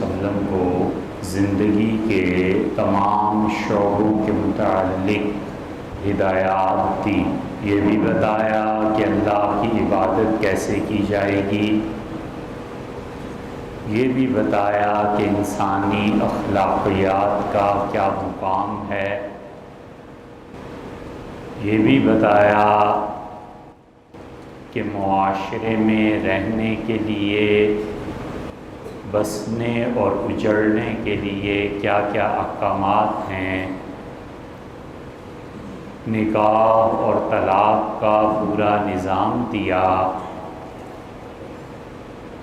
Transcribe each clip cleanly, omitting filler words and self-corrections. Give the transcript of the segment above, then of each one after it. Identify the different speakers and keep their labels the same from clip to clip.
Speaker 1: وسلم کو زندگی کے تمام شعبوں کے متعلق ہدایات دی۔ یہ بھی بتایا کہ اللہ کی عبادت کیسے کی جائے گی، یہ بھی بتایا کہ انسانی اخلاقیات کا کیا مقام ہے، یہ بھی بتایا کہ معاشرے میں رہنے کے لیے، بسنے اور اجڑنے کے لیے کیا کیا احکامات ہیں۔ نکاح اور طلاق کا پورا نظام دیا،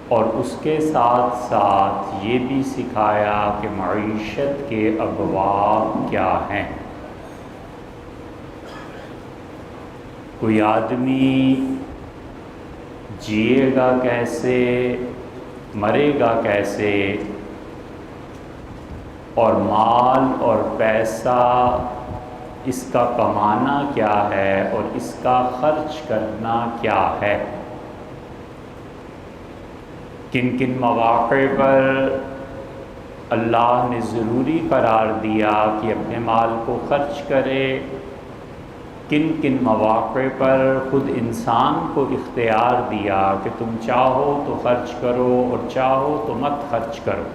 Speaker 1: اور اس کے ساتھ ساتھ یہ بھی سکھایا کہ معیشت کے ابواب کیا ہیں۔ کوئی آدمی جیے گا کیسے، مرے گا کیسے، اور مال اور پیسہ اس کا کمانا کیا ہے اور اس کا خرچ کرنا کیا ہے، کن کن مواقع پر اللہ نے ضروری قرار دیا کہ اپنے مال کو خرچ کرے، کن کن مواقع پر خود انسان کو اختیار دیا کہ تم چاہو تو خرچ کرو اور چاہو تو مت خرچ کرو،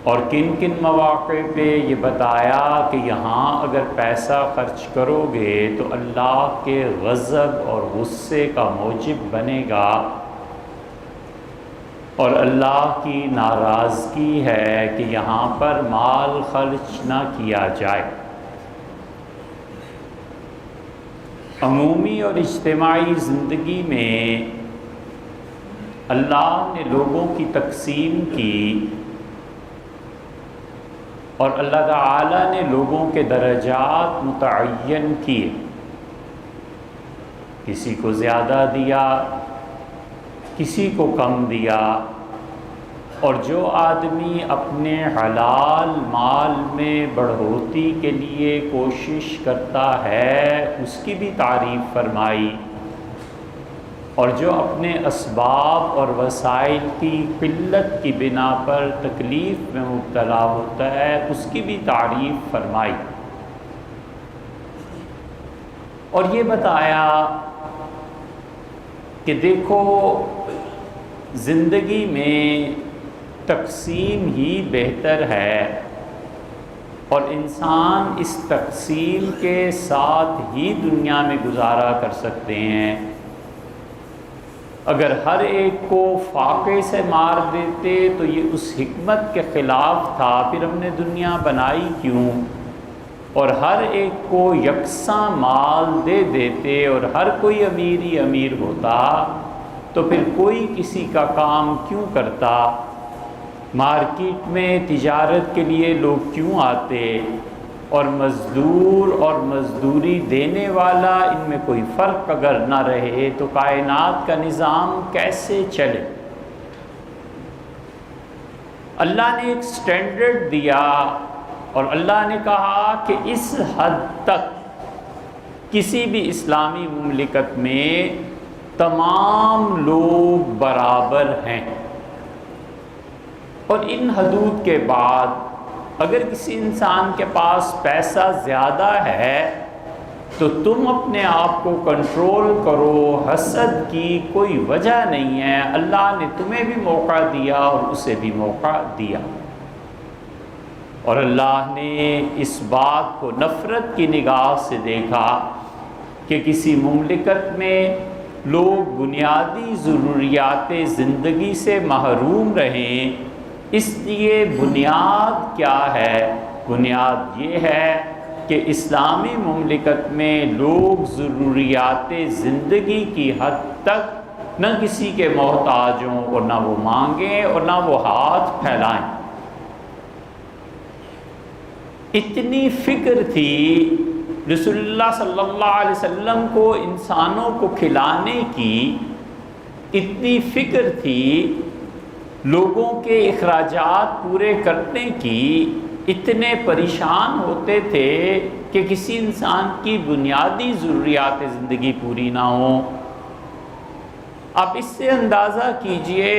Speaker 1: اور کن کن مواقع پہ یہ بتایا کہ یہاں اگر پیسہ خرچ کرو گے تو اللہ کے غضب اور غصے کا موجب بنے گا، اور اللہ کی ناراضگی ہے کہ یہاں پر مال خرچ نہ کیا جائے۔ عمومی اور اجتماعی زندگی میں اللہ نے لوگوں کی تقسیم کی، اور اللہ تعالیٰ نے لوگوں کے درجات متعین کیے، کسی کو زیادہ دیا، کسی کو کم دیا، اور جو آدمی اپنے حلال مال میں بڑھوتی کے لیے کوشش کرتا ہے اس کی بھی تعریف فرمائی، اور جو اپنے اسباب اور وسائل کی قلت کی بنا پر تکلیف میں مبتلا ہوتا ہے اس کی بھی تعریف فرمائی، اور یہ بتایا کہ دیکھو زندگی میں تقسیم ہی بہتر ہے، اور انسان اس تقسیم کے ساتھ ہی دنیا میں گزارا کر سکتے ہیں۔ اگر ہر ایک کو فاقے سے مار دیتے تو یہ اس حکمت کے خلاف تھا، پھر ہم نے دنیا بنائی کیوں؟ اور ہر ایک کو یکساں مال دے دیتے اور ہر کوئی امیر ہی امیر ہوتا تو پھر کوئی کسی کا کام کیوں کرتا؟ مارکیٹ میں تجارت کے لیے لوگ کیوں آتے؟ اور مزدور اور مزدوری دینے والا، ان میں کوئی فرق اگر نہ رہے تو کائنات کا نظام کیسے چلے؟ اللہ نے ایک سٹینڈرڈ دیا، اور اللہ نے کہا کہ اس حد تک کسی بھی اسلامی مملکت میں تمام لوگ برابر ہیں، اور ان حدود کے بعد اگر کسی انسان کے پاس پیسہ زیادہ ہے تو تم اپنے آپ کو کنٹرول کرو، حسد کی کوئی وجہ نہیں ہے، اللہ نے تمہیں بھی موقع دیا اور اسے بھی موقع دیا۔ اور اللہ نے اس بات کو نفرت کی نگاہ سے دیکھا کہ کسی مملکت میں لوگ بنیادی ضروریات زندگی سے محروم رہیں، اس لیے بنیاد کیا ہے؟ بنیاد یہ ہے کہ اسلامی مملکت میں لوگ ضروریات زندگی کی حد تک نہ کسی کے محتاج ہوں، اور نہ وہ مانگیں اور نہ وہ ہاتھ پھیلائیں۔ اتنی فکر تھی رسول اللہ صلی اللہ علیہ وسلم کو انسانوں کو کھلانے کی، اتنی فکر تھی لوگوں کے اخراجات پورے کرنے کی، اتنے پریشان ہوتے تھے کہ کسی انسان کی بنیادی ضروریات زندگی پوری نہ ہوں۔ آپ اس سے اندازہ کیجئے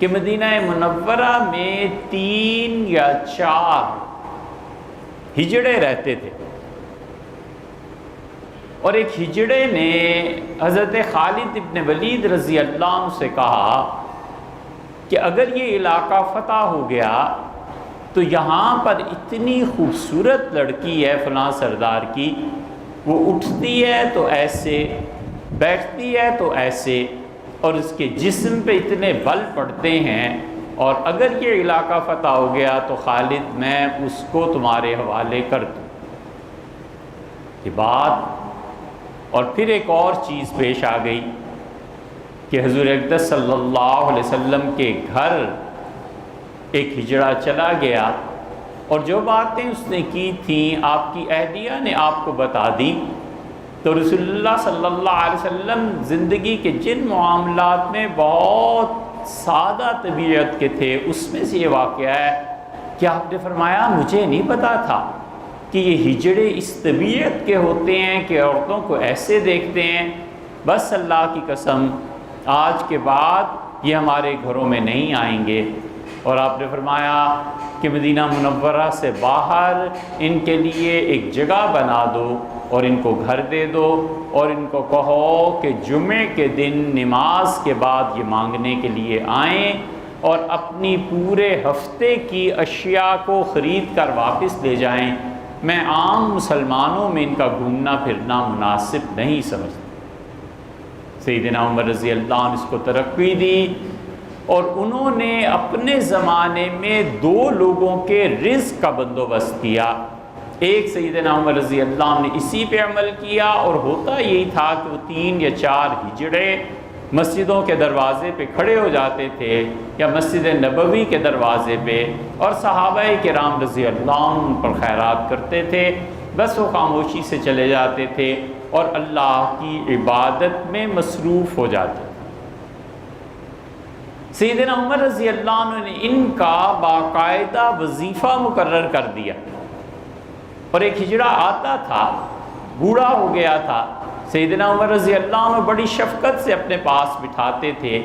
Speaker 1: کہ مدینہ منورہ میں 3 یا 4 ہجڑے رہتے تھے، اور ایک ہجڑے نے حضرت خالد ابن ولید رضی اللہ عنہ سے کہا کہ اگر یہ علاقہ فتح ہو گیا تو یہاں پر اتنی خوبصورت لڑکی ہے فلاں سردار کی، وہ اٹھتی ہے تو ایسے، بیٹھتی ہے تو ایسے، اور اس کے جسم پہ اتنے بل پڑتے ہیں، اور اگر یہ علاقہ فتح ہو گیا تو خالد میں اس کو تمہارے حوالے کر دوں۔ یہ بات، اور پھر ایک اور چیز پیش آ گئی کہ حضور اقدس صلی اللہ علیہ وسلم کے گھر ایک ہجڑا چلا گیا، اور جو باتیں اس نے کی تھیں آپ کی اہلیہ نے آپ کو بتا دی، تو رسول اللہ صلی اللہ علیہ وسلم زندگی کے جن معاملات میں بہت سادہ طبیعت کے تھے، اس میں سے یہ واقعہ ہے کہ آپ نے فرمایا مجھے نہیں پتا تھا کہ یہ ہجڑے اس طبیعت کے ہوتے ہیں کہ عورتوں کو ایسے دیکھتے ہیں، بس اللہ کی قسم آج کے بعد یہ ہمارے گھروں میں نہیں آئیں گے۔ اور آپ نے فرمایا کہ مدینہ منورہ سے باہر ان کے لیے ایک جگہ بنا دو اور ان کو گھر دے دو، اور ان کو کہو کہ جمعے کے دن نماز کے بعد یہ مانگنے کے لیے آئیں، اور اپنی پورے ہفتے کی اشیاء کو خرید کر واپس لے جائیں۔ میں عام مسلمانوں میں ان کا گھومنا پھرنا مناسب نہیں سمجھتا۔ سیدنا عمر رضی اللہ عنہ اس کو ترقی دی، اور انہوں نے اپنے زمانے میں 2 لوگوں کے رزق کا بندوبست کیا۔ ایک سیدنا عمر رضی اللہ عنہ نے اسی پہ عمل کیا، اور ہوتا یہی تھا کہ وہ 3 یا 4 ہجڑے مسجدوں کے دروازے پہ کھڑے ہو جاتے تھے، یا مسجد نبوی کے دروازے پہ، اور صحابہ کرام رضی اللہ عنہ پر خیرات کرتے تھے، بس وہ خاموشی سے چلے جاتے تھے اور اللہ کی عبادت میں مصروف ہو جاتے تھے۔ سیدنا عمر رضی اللہ عنہ نے ان کا باقاعدہ وظیفہ مقرر کر دیا، اور ایک ہجڑا آتا تھا، بوڑھا ہو گیا تھا، سیدنا عمر رضی اللہ عنہ بڑی شفقت سے اپنے پاس بٹھاتے تھے،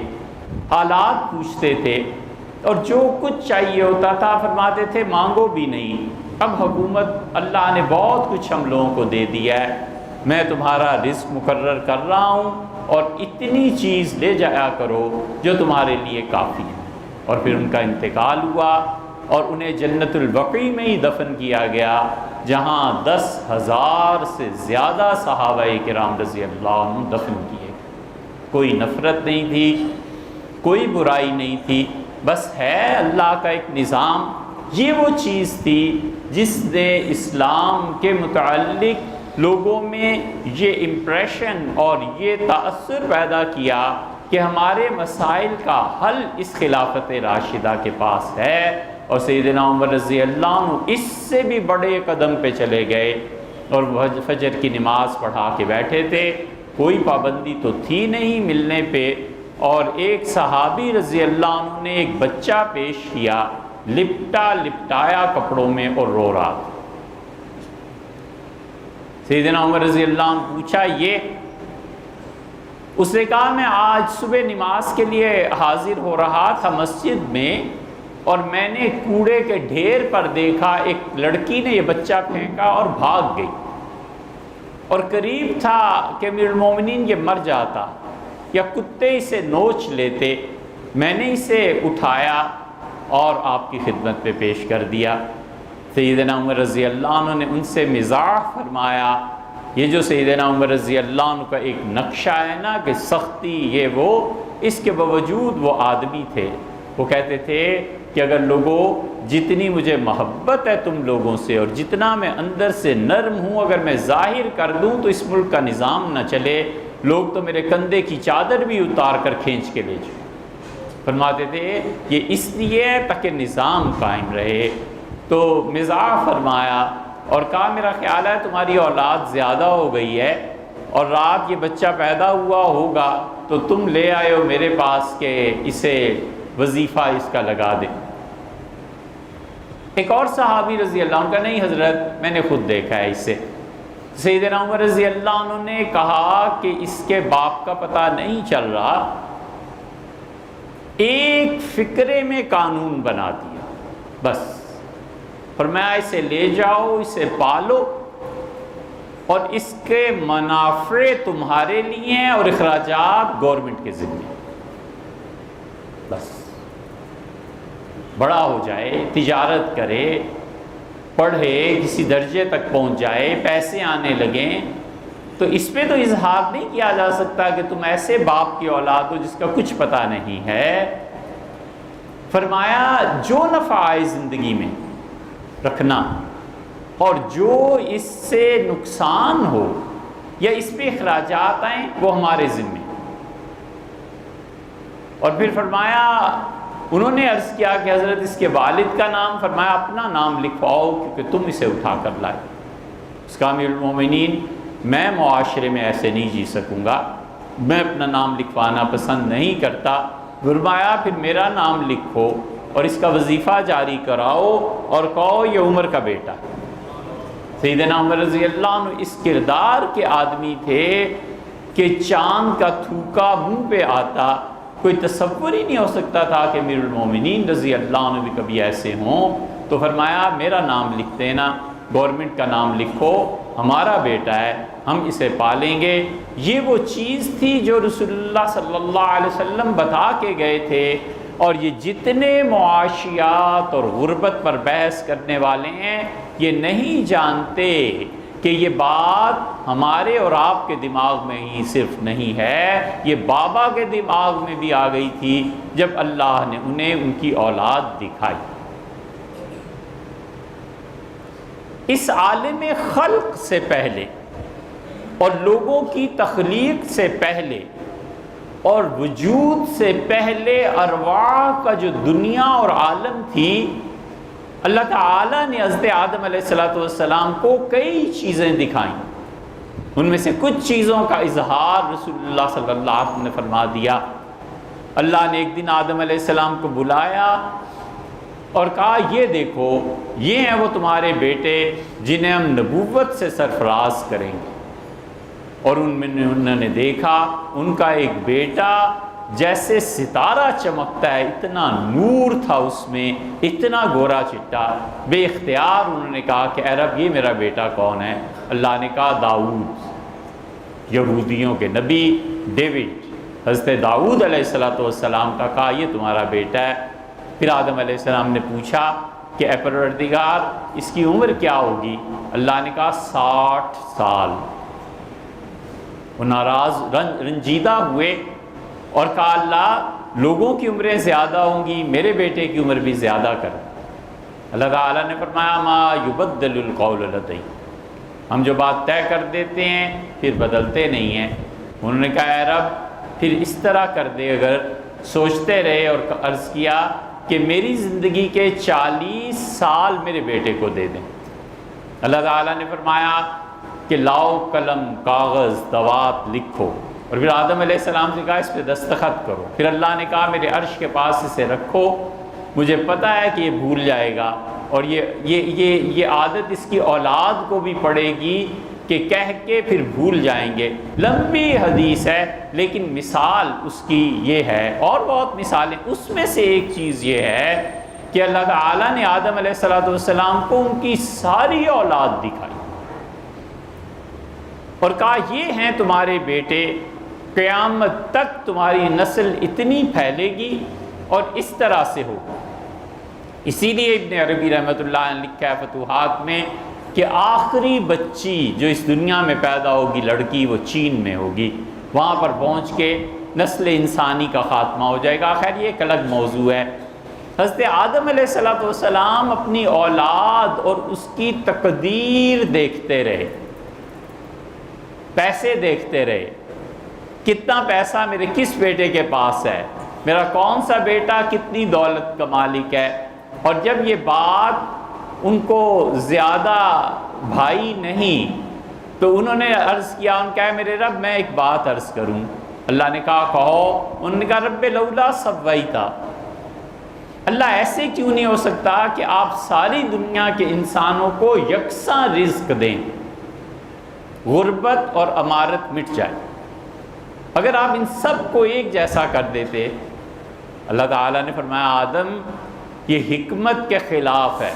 Speaker 1: حالات پوچھتے تھے، اور جو کچھ چاہیے ہوتا تھا فرماتے تھے مانگو بھی نہیں، اب حکومت اللہ نے بہت کچھ ہم لوگوں کو دے دیا ہے، میں تمہارا رزق مقرر کر رہا ہوں، اور اتنی چیز لے جایا کرو جو تمہارے لیے کافی ہے۔ اور پھر ان کا انتقال ہوا، اور انہیں جنت البقیع میں ہی دفن کیا گیا، جہاں 10,000 سے زیادہ صحابہ کرام رضی اللہ عنہ دفن کیے۔ کوئی نفرت نہیں تھی، کوئی برائی نہیں تھی، بس ہے اللہ کا ایک نظام۔ یہ وہ چیز تھی جس نے اسلام کے متعلق لوگوں میں یہ امپریشن اور یہ تأثر پیدا کیا کہ ہمارے مسائل کا حل اس خلافت راشدہ کے پاس ہے، اور سیدنا عمر رضی اللہ عنہ اس سے بھی بڑے قدم پہ چلے گئے، اور وہ فجر کی نماز پڑھا کے بیٹھے تھے، کوئی پابندی تو تھی نہیں ملنے پہ۔ اور ایک صحابی رضی اللہ عنہ نے ایک بچہ پیش کیا، لپٹا لپٹایا کپڑوں میں اور رو رہا تھا۔ سیدنا عمر رضی اللہ عنہ پوچھا یہ؟ اس نے کہا میں آج صبح نماز کے لیے حاضر ہو رہا تھا مسجد میں، اور میں نے کوڑے کے ڈھیر پر دیکھا ایک لڑکی نے یہ بچہ پھینکا اور بھاگ گئی، اور قریب تھا کہ امیر المومنین یہ مر جاتا یا کتے اسے نوچ لیتے، میں نے اسے اٹھایا اور آپ کی خدمت پہ پیش کر دیا۔ سیدنا عمر رضی اللہ عنہ نے ان سے مزاح فرمایا، یہ جو سیدنا عمر رضی اللہ عنہ کا ایک نقشہ ہے نا کہ سختی یہ وہ، اس کے باوجود وہ آدمی تھے، وہ کہتے تھے کہ اگر لوگوں جتنی مجھے محبت ہے تم لوگوں سے، اور جتنا میں اندر سے نرم ہوں، اگر میں ظاہر کر دوں تو اس ملک کا نظام نہ چلے، لوگ تو میرے کندھے کی چادر بھی اتار کر کھینچ کے لے جائیں۔ فرماتے تھے یہ اس لیے تاکہ نظام قائم رہے۔ تو مزاح فرمایا اور کہا میرا خیال ہے تمہاری اولاد زیادہ ہو گئی ہے، اور رات یہ بچہ پیدا ہوا ہوگا تو تم لے آئے ہو میرے پاس کہ اسے وظیفہ اس کا لگا دیں۔ ایک اور صحابی رضی اللہ عنہ کا نہیں حضرت میں نے خود دیکھا ہے اسے۔ سیدنا عمر رضی اللہ عنہ نے کہا کہ اس کے باپ کا پتہ نہیں چل رہا، 1 فکرے میں قانون بنا دیا، بس فرمایا اسے لے جاؤ، اسے پالو، اور اس کے منافع تمہارے لیے ہیں اور اخراجات گورنمنٹ کے ذمہ، بس بڑا ہو جائے، تجارت کرے، پڑھے، کسی درجے تک پہنچ جائے، پیسے آنے لگیں، تو اس پہ تو اظہار نہیں کیا جا سکتا کہ تم ایسے باپ کی اولاد ہو جس کا کچھ پتہ نہیں ہے۔ فرمایا جو نفع آئے زندگی میں رکھنا، اور جو اس سے نقصان ہو یا اس پہ اخراجات آئیں وہ ہمارے ذمہ۔ اور پھر فرمایا انہوں نے عرض کیا کہ حضرت اس کے والد کا نام، فرمایا اپنا نام لکھواؤ کیونکہ تم اسے اٹھا کر لائے۔ اس کا امیر المومنین میں معاشرے میں ایسے نہیں جی سکوں گا، میں اپنا نام لکھوانا پسند نہیں کرتا۔ فرمایا پھر میرا نام لکھو اور اس کا وظیفہ جاری کراؤ اور کہو یہ عمر کا بیٹا۔ سیدنا عمر رضی اللہ عنہ اس کردار کے آدمی تھے کہ چاند کا تھوکا منہ پہ آتا، کوئی تصور ہی نہیں ہو سکتا تھا کہ امیر المومنین رضی اللہ عنہ بھی کبھی ایسے ہوں۔ تو فرمایا میرا نام لکھ دینا، گورنمنٹ کا نام لکھو، ہمارا بیٹا ہے، ہم اسے پالیں گے۔ یہ وہ چیز تھی جو رسول اللہ صلی اللہ علیہ وسلم بتا کے گئے تھے، اور یہ جتنے معاشیات اور غربت پر بحث کرنے والے ہیں یہ نہیں جانتے کہ یہ بات ہمارے اور آپ کے دماغ میں ہی صرف نہیں ہے، یہ بابا کے دماغ میں بھی آ گئی تھی جب اللہ نے انہیں ان کی اولاد دکھائی۔ اس عالم خلق سے پہلے اور لوگوں کی تخلیق سے پہلے اور وجود سے پہلے ارواح کا جو دنیا اور عالم تھی، اللہ تعالیٰ نے حضرت آدم علیہ السلام کو کئی چیزیں دکھائیں۔ ان میں سے کچھ چیزوں کا اظہار رسول اللہ صلی اللہ علیہ وسلم نے فرما دیا۔ اللہ نے ایک دن آدم علیہ السلام کو بلایا اور کہا یہ دیکھو یہ ہیں وہ تمہارے بیٹے جنہیں ہم نبوت سے سرفراز کریں گے۔ اور انہوں نے دیکھا ان کا ایک بیٹا جیسے ستارہ چمکتا ہے، اتنا نور تھا اس میں، اتنا گورا چٹا۔ بے اختیار انہوں نے کہا کہ اے رب یہ میرا بیٹا کون ہے؟ اللہ نے کہا داؤد، یہودیوں کے نبی ڈیوڈ، حضرت داؤد علیہ السلام کا کہا یہ تمہارا بیٹا ہے۔ پھر آدم علیہ السلام نے پوچھا کہ اے پروردگار اس کی عمر کیا ہوگی؟ اللہ نے کہا 60 سال۔ وہ ناراض رنجیدہ ہوئے اور کہا اللہ لوگوں کی عمریں زیادہ ہوں گی، میرے بیٹے کی عمر بھی زیادہ کر۔ اللہ تعالیٰ نے فرمایا ما یبدل القول لدی، ہم جو بات طے کر دیتے ہیں پھر بدلتے نہیں ہیں۔ انہوں نے کہا اے رب پھر اس طرح کر دے، اگر سوچتے رہے اور عرض کیا کہ میری زندگی کے 40 سال میرے بیٹے کو دے دیں۔ اللہ تعالیٰ نے فرمایا کہ لاؤ قلم کاغذ دوات لکھو، اور پھر آدم علیہ السلام سے کہا اس پہ دستخط کرو۔ پھر اللہ نے کہا میرے عرش کے پاس اسے رکھو، مجھے پتہ ہے کہ یہ بھول جائے گا، اور یہ عادت اس کی اولاد کو بھی پڑے گی کہ کہہ کے پھر بھول جائیں گے۔ لمبی حدیث ہے لیکن مثال اس کی یہ ہے، اور بہت مثالیں۔ اس میں سے ایک چیز یہ ہے کہ اللہ تعالیٰ نے آدم علیہ السلام کو ان کی ساری اولاد دکھائی اور کہا یہ ہیں تمہارے بیٹے، قیامت تک تمہاری نسل اتنی پھیلے گی اور اس طرح سے ہو۔ اسی لیے ابن عربی رحمۃ اللہ نے لکھا ہے فتوحات میں کہ آخری بچی جو اس دنیا میں پیدا ہوگی لڑکی، وہ چین میں ہوگی، وہاں پر پہنچ کے نسل انسانی کا خاتمہ ہو جائے گا۔ خیر یہ ایک الگ موضوع ہے۔ حضرت آدم علیہ السلام اپنی اولاد اور اس کی تقدیر دیکھتے رہے، پیسے دیکھتے رہے، کتنا پیسہ میرے کس بیٹے کے پاس ہے، میرا کون سا بیٹا کتنی دولت کا مالک ہے۔ اور جب یہ بات ان کو زیادہ بھائی نہیں تو انہوں نے عرض کیا، ان کہا میرے رب میں ایک بات عرض کروں۔ اللہ نے کہا کہو۔ انہوں نے کہا رب لولا سویتا، اللہ ایسے کیوں نہیں ہو سکتا کہ آپ ساری دنیا کے انسانوں کو یکساں رزق دیں، غربت اور امارت مٹ جائے۔ اگر آپ ان سب کو ایک جیسا کر دیتے اللہ تعالیٰ نے فرمایا آدم یہ حکمت کے خلاف ہے،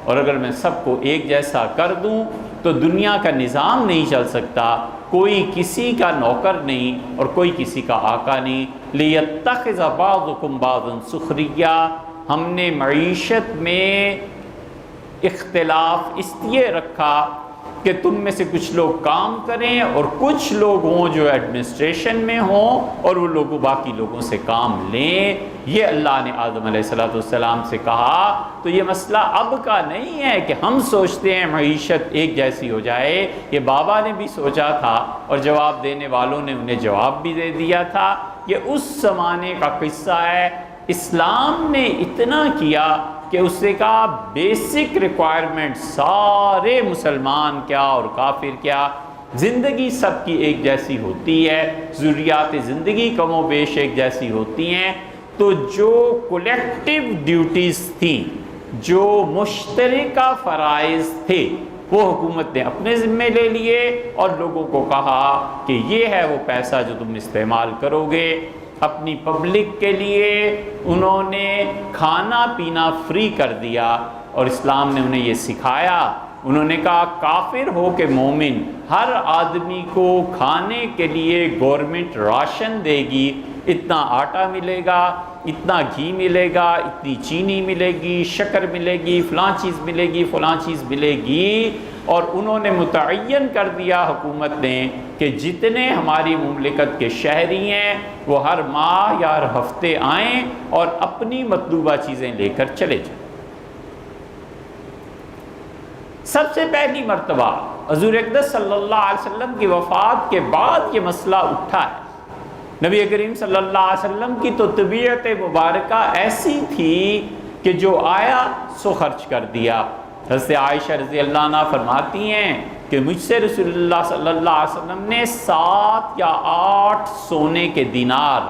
Speaker 1: اور اگر میں سب کو ایک جیسا کر دوں تو دنیا کا نظام نہیں چل سکتا، کوئی کسی کا نوکر نہیں اور کوئی کسی کا آقا نہیں۔ لِيَتَّخِذَ بَعْضُكُمْ بَعْضًا سُخْرِيًّا، ہم نے معیشت میں اختلاف اس لیے رکھا کہ تم میں سے کچھ لوگ کام کریں اور کچھ لوگ ہوں جو ایڈمنسٹریشن میں ہوں اور وہ لوگ باقی لوگوں سے کام لیں۔ یہ اللہ نے آدم علیہ السلام سے کہا۔ تو یہ مسئلہ اب کا نہیں ہے کہ ہم سوچتے ہیں معیشت ایک جیسی ہو جائے، یہ بابا نے بھی سوچا تھا اور جواب دینے والوں نے انہیں جواب بھی دے دیا تھا۔ یہ اس زمانے کا قصہ ہے۔ اسلام نے اتنا کیا کہ اس سے کہا بیسک ریکوائرمنٹ سارے مسلمان کیا اور کافر کیا، زندگی سب کی ایک جیسی ہوتی ہے، ضروریات زندگی کم و بیش ایک جیسی ہوتی ہیں۔ تو جو کولیکٹیو ڈیوٹیز تھیں، جو مشترکہ فرائض تھے، وہ حکومت نے اپنے ذمے لے لیے اور لوگوں کو کہا کہ یہ ہے وہ پیسہ جو تم استعمال کرو گے۔ اپنی پبلک کے لیے انہوں نے کھانا پینا فری کر دیا، اور اسلام نے انہیں یہ سکھایا۔ انہوں نے کہا کافر ہو کہ مومن، ہر آدمی کو کھانے کے لیے گورنمنٹ راشن دے گی، اتنا آٹا ملے گا، اتنا گھی ملے گا، اتنی چینی ملے گی، شکر ملے گی، فلاں چیز ملے گی، فلاں چیز ملے گی۔ اور انہوں نے متعین کر دیا حکومت نے کہ جتنے ہماری مملکت کے شہری ہیں وہ ہر ماہ یا ہر ہفتے آئیں اور اپنی مطلوبہ چیزیں لے کر چلے جائیں۔ سب سے پہلی مرتبہ حضور اقدس صلی اللہ علیہ وسلم کی وفات کے بعد یہ مسئلہ اٹھا ہے۔ نبی کریم صلی اللہ علیہ وسلم کی تو طبیعت مبارکہ ایسی تھی کہ جو آیا سو خرچ کر دیا۔ حضرت عائشہ رضی اللہ عنہ فرماتی ہیں کہ مجھ سے رسول اللہ صلی اللہ علیہ وسلم نے 7 یا 8 سونے کے دینار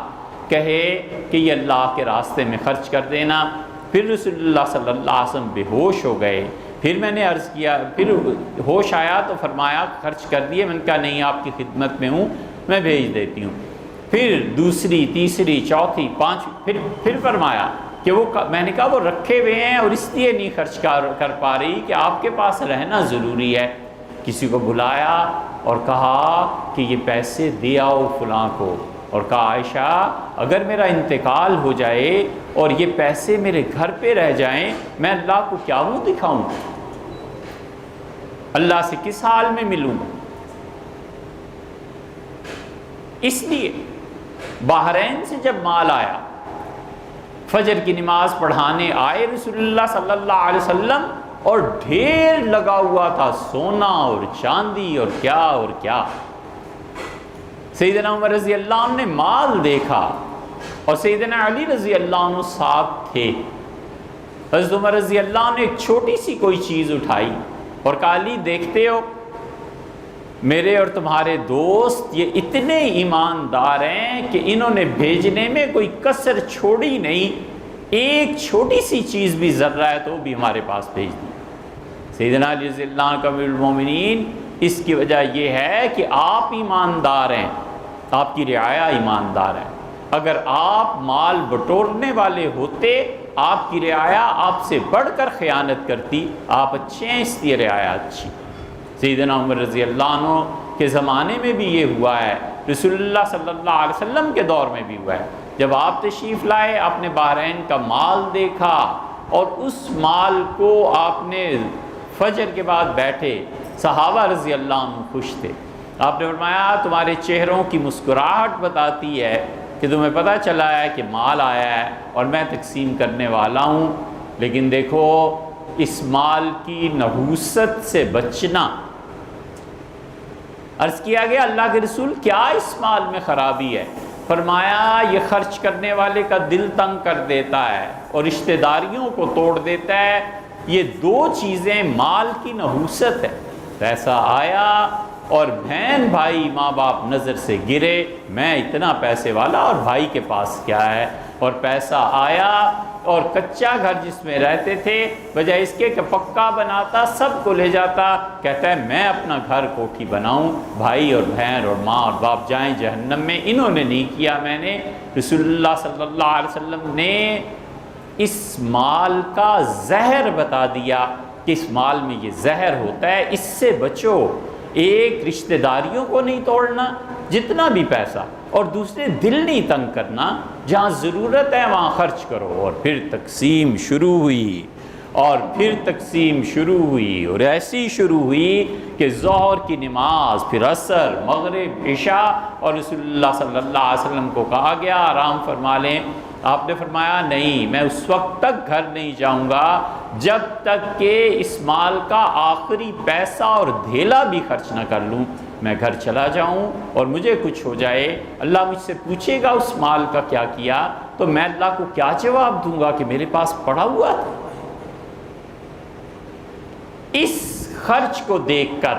Speaker 1: کہے کہ یہ اللہ کے راستے میں خرچ کر دینا۔ پھر رسول اللہ صلی اللہ علیہ وسلم بے ہوش ہو گئے۔ پھر میں نے عرض کیا، پھر ہوش آیا تو فرمایا خرچ کر دیے۔ میں نے کہا نہیں، آپ کی خدمت میں ہوں، میں بھیج دیتی ہوں۔ پھر دوسری، تیسری، چوتھی، پانچویں، پھر فرمایا کہ میں نے کہا وہ رکھے ہوئے ہیں اور اس لیے نہیں خرچ کر پا رہی کہ آپ کے پاس رہنا ضروری ہے۔ کسی کو بلایا اور کہا کہ یہ پیسے دے آؤ فلاں کو، اور کہا عائشہ اگر میرا انتقال ہو جائے اور یہ پیسے میرے گھر پہ رہ جائیں، میں اللہ کو کیا منہ دکھاؤں، اللہ سے کس حال میں ملوں؟ اس لیے بحرین سے جب مال آیا، فجر کی نماز پڑھانے آئے رسول اللہ صلی اللہ علیہ وسلم، اور ڈھیر لگا ہوا تھا سونا اور چاندی اور کیا۔ سیدنا عمر رضی اللہ عنہ نے مال دیکھا اور سیدنا علی رضی اللہ عنہ ساتھ تھے۔ حضرت عمر رضی اللہ عنہ نے ایک چھوٹی سی کوئی چیز اٹھائی اور کہا علی دیکھتے ہو میرے اور تمہارے دوست یہ اتنے ایماندار ہیں کہ انہوں نے بھیجنے میں کوئی کسر چھوڑی نہیں، ایک چھوٹی سی چیز بھی ذرہ ہے تو بھی ہمارے پاس بھیج دی۔ سیدنا علی رضی اللہ عنہ امیر المومنین، اس کی وجہ یہ ہے کہ آپ ایماندار ہیں، آپ کی رعایا ایماندار ہے۔ اگر آپ مال بٹورنے والے ہوتے، آپ کی رعایا آپ سے بڑھ کر خیانت کرتی۔ آپ اچھے ہیں اس لیے رعایا اچھی۔ سیدنا عمر رضی اللہ عنہ کے زمانے میں بھی یہ ہوا ہے، رسول اللہ صلی اللہ علیہ وسلم کے دور میں بھی ہوا ہے۔ جب آپ تشریف لائے، آپ نے بحرین کا مال دیکھا اور اس مال کو آپ نے فجر کے بعد بیٹھے، صحابہ رضی اللہ عنہ خوش تھے۔ آپ نے فرمایا تمہارے چہروں کی مسکراہٹ بتاتی ہے کہ تمہیں پتہ چلا ہے کہ مال آیا ہے اور میں تقسیم کرنے والا ہوں، لیکن دیکھو اس مال کی نحوست سے بچنا۔ عرض کیا گیا اللہ کے رسول کیا اس مال میں خرابی ہے؟ فرمایا یہ خرچ کرنے والے کا دل تنگ کر دیتا ہے اور رشتہ داریوں کو توڑ دیتا ہے، یہ 2 چیزیں مال کی نحوست ہے۔ پیسہ آیا اور بہن بھائی ماں باپ نظر سے گرے، میں اتنا پیسے والا اور بھائی کے پاس کیا ہے، اور پیسہ آیا اور کچا گھر جس میں رہتے تھے بجائے اس کے کہ پکا بناتا سب کو لے جاتا، کہتا ہے میں اپنا گھر کوٹھی بناؤں، بھائی اور بہن اور ماں اور باپ جائیں جہنم میں، انہوں نے نہیں کیا، میں نے۔ رسول اللہ صلی اللہ علیہ وسلم نے اس مال کا زہر بتا دیا کہ اس مال میں یہ زہر ہوتا ہے، اس سے بچو۔ ایک رشتہ داریوں کو نہیں توڑنا جتنا بھی پیسہ، اور دوسرے دل نہیں تنگ کرنا، جہاں ضرورت ہے وہاں خرچ کرو۔ اور پھر تقسیم شروع ہوئی اور پھر تقسیم شروع ہوئی، اور ایسی شروع ہوئی کہ ظہر کی نماز، پھر عصر، مغرب، عشاء، اور رسول اللہ صلی اللہ علیہ وسلم کو کہا گیا آرام فرما لیں۔ آپ نے فرمایا نہیں، میں اس وقت تک گھر نہیں جاؤں گا جب تک کہ اس مال کا آخری پیسہ اور دھیلا بھی خرچ نہ کر لوں۔ میں گھر چلا جاؤں اور مجھے کچھ ہو جائے، اللہ مجھ سے پوچھے گا اس مال کا کیا کیا، تو میں اللہ کو کیا جواب دوں گا کہ میرے پاس پڑا ہوا تھا۔ اس خرچ کو دیکھ کر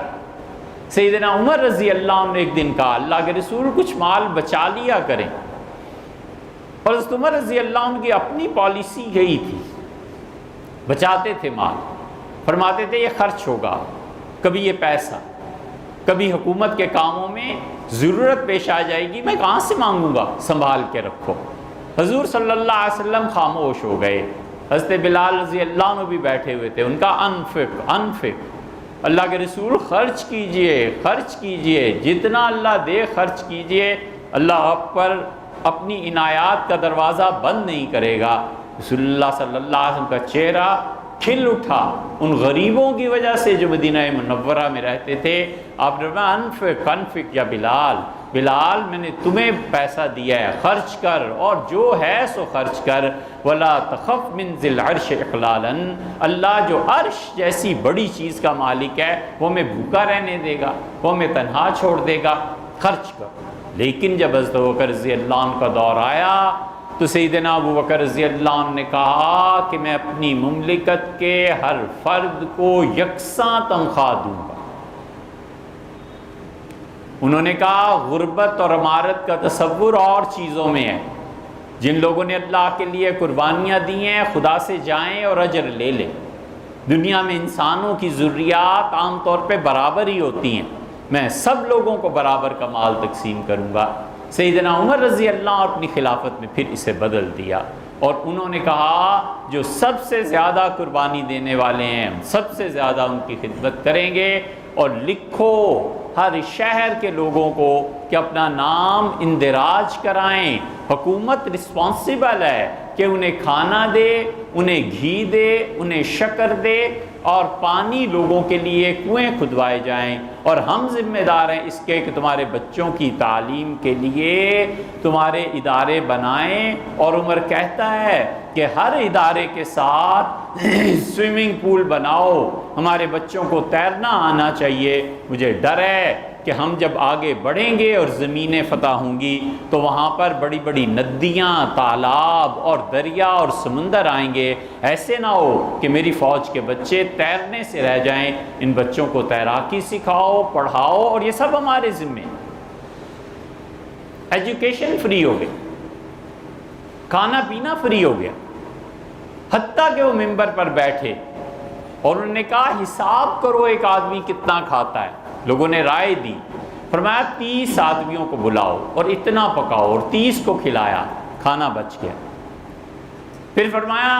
Speaker 1: سیدنا عمر رضی اللہ عنہ نے ایک دن کہا اللہ کے رسول کچھ مال بچا لیا کریں، اور حضرت عمر رضی اللہ عنہ کی اپنی پالیسی یہی تھی، بچاتے تھے مال، فرماتے تھے یہ خرچ ہوگا، کبھی یہ پیسہ، کبھی حکومت کے کاموں میں ضرورت پیش آ جائے گی، میں کہاں سے مانگوں گا، سنبھال کے رکھو۔ حضور صلی اللہ علیہ وسلم خاموش ہو گئے، حضرت بلال رضی اللہ عنہ بھی بیٹھے ہوئے تھے، ان کا انفق، اللہ کے رسول خرچ کیجئے، خرچ کیجئے، جتنا اللہ دے خرچ کیجئے، اللہ آپ پر اپنی عنایات کا دروازہ بند نہیں کرے گا۔ رسول اللہ صلی اللہ علیہ وسلم کا چہرہ کھل اٹھا ان غریبوں کی وجہ سے جو مدینہ منورہ میں رہتے تھے۔ آپ نے فرمایا انفق یا بلال، بلال میں نے تمہیں پیسہ دیا ہے، خرچ کر، اور جو ہے سو خرچ کر۔ وَلَا تَخَفْ مِنْ ذِي الْعَرْشِ إِقْلَالًا، اللہ جو عرش جیسی بڑی چیز کا مالک ہے وہ ہمیں بھوکا رہنے دے گا، وہ ہمیں تنہا چھوڑ دے گا، خرچ کر۔ لیکن جب حضرت ابوبکر رضی اللہ عنہ کا دور آیا تو سیدنا ابوبکر رضی اللہ عنہ نے کہا کہ میں اپنی مملکت کے ہر فرد کو یکساں تنخواہ دوں گا۔ انہوں نے کہا غربت اور امارت کا تصور اور چیزوں میں ہے، جن لوگوں نے اللہ کے لیے قربانیاں دی ہیں خدا سے جائیں اور اجر لے لیں۔ دنیا میں انسانوں کی ضروریات عام طور پہ برابر ہی ہوتی ہیں، میں سب لوگوں کو برابر کا مال تقسیم کروں گا۔ سیدنا عمر رضی اللہ عنہ اپنی خلافت میں پھر اسے بدل دیا، اور انہوں نے کہا جو سب سے زیادہ قربانی دینے والے ہیں ہم سب سے زیادہ ان کی خدمت کریں گے، اور لکھو ہر شہر کے لوگوں کو کہ اپنا نام اندراج کرائیں، حکومت رسپانسیبل ہے کہ انہیں کھانا دے، انہیں گھی دے، انہیں شکر دے، اور پانی لوگوں کے لیے کنویں کھدوائے جائیں، اور ہم ذمہ دار ہیں اس کے کہ تمہارے بچوں کی تعلیم کے لیے تمہارے ادارے بنائیں۔ اور عمر کہتا ہے کہ ہر ادارے کے ساتھ سوئمنگ پول بناؤ، ہمارے بچوں کو تیرنا آنا چاہیے۔ مجھے ڈر ہے کہ ہم جب آگے بڑھیں گے اور زمینیں فتح ہوں گی تو وہاں پر بڑی بڑی ندیاں، تالاب اور دریا اور سمندر آئیں گے، ایسے نہ ہو کہ میری فوج کے بچے تیرنے سے رہ جائیں۔ ان بچوں کو تیراکی سکھاؤ، پڑھاؤ، اور یہ سب ہمارے ذمے۔ ایجوکیشن فری ہو گئی، کھانا پینا فری ہو گیا، حتیٰ کہ وہ ممبر پر بیٹھے اور انہوں نے کہا حساب کرو ایک آدمی کتنا کھاتا ہے۔ لوگوں نے رائے دی، فرمایا 30 آدمیوں کو بلاؤ اور اتنا پکاؤ، اور 30 کو کھلایا، کھانا بچ گیا۔ پھر فرمایا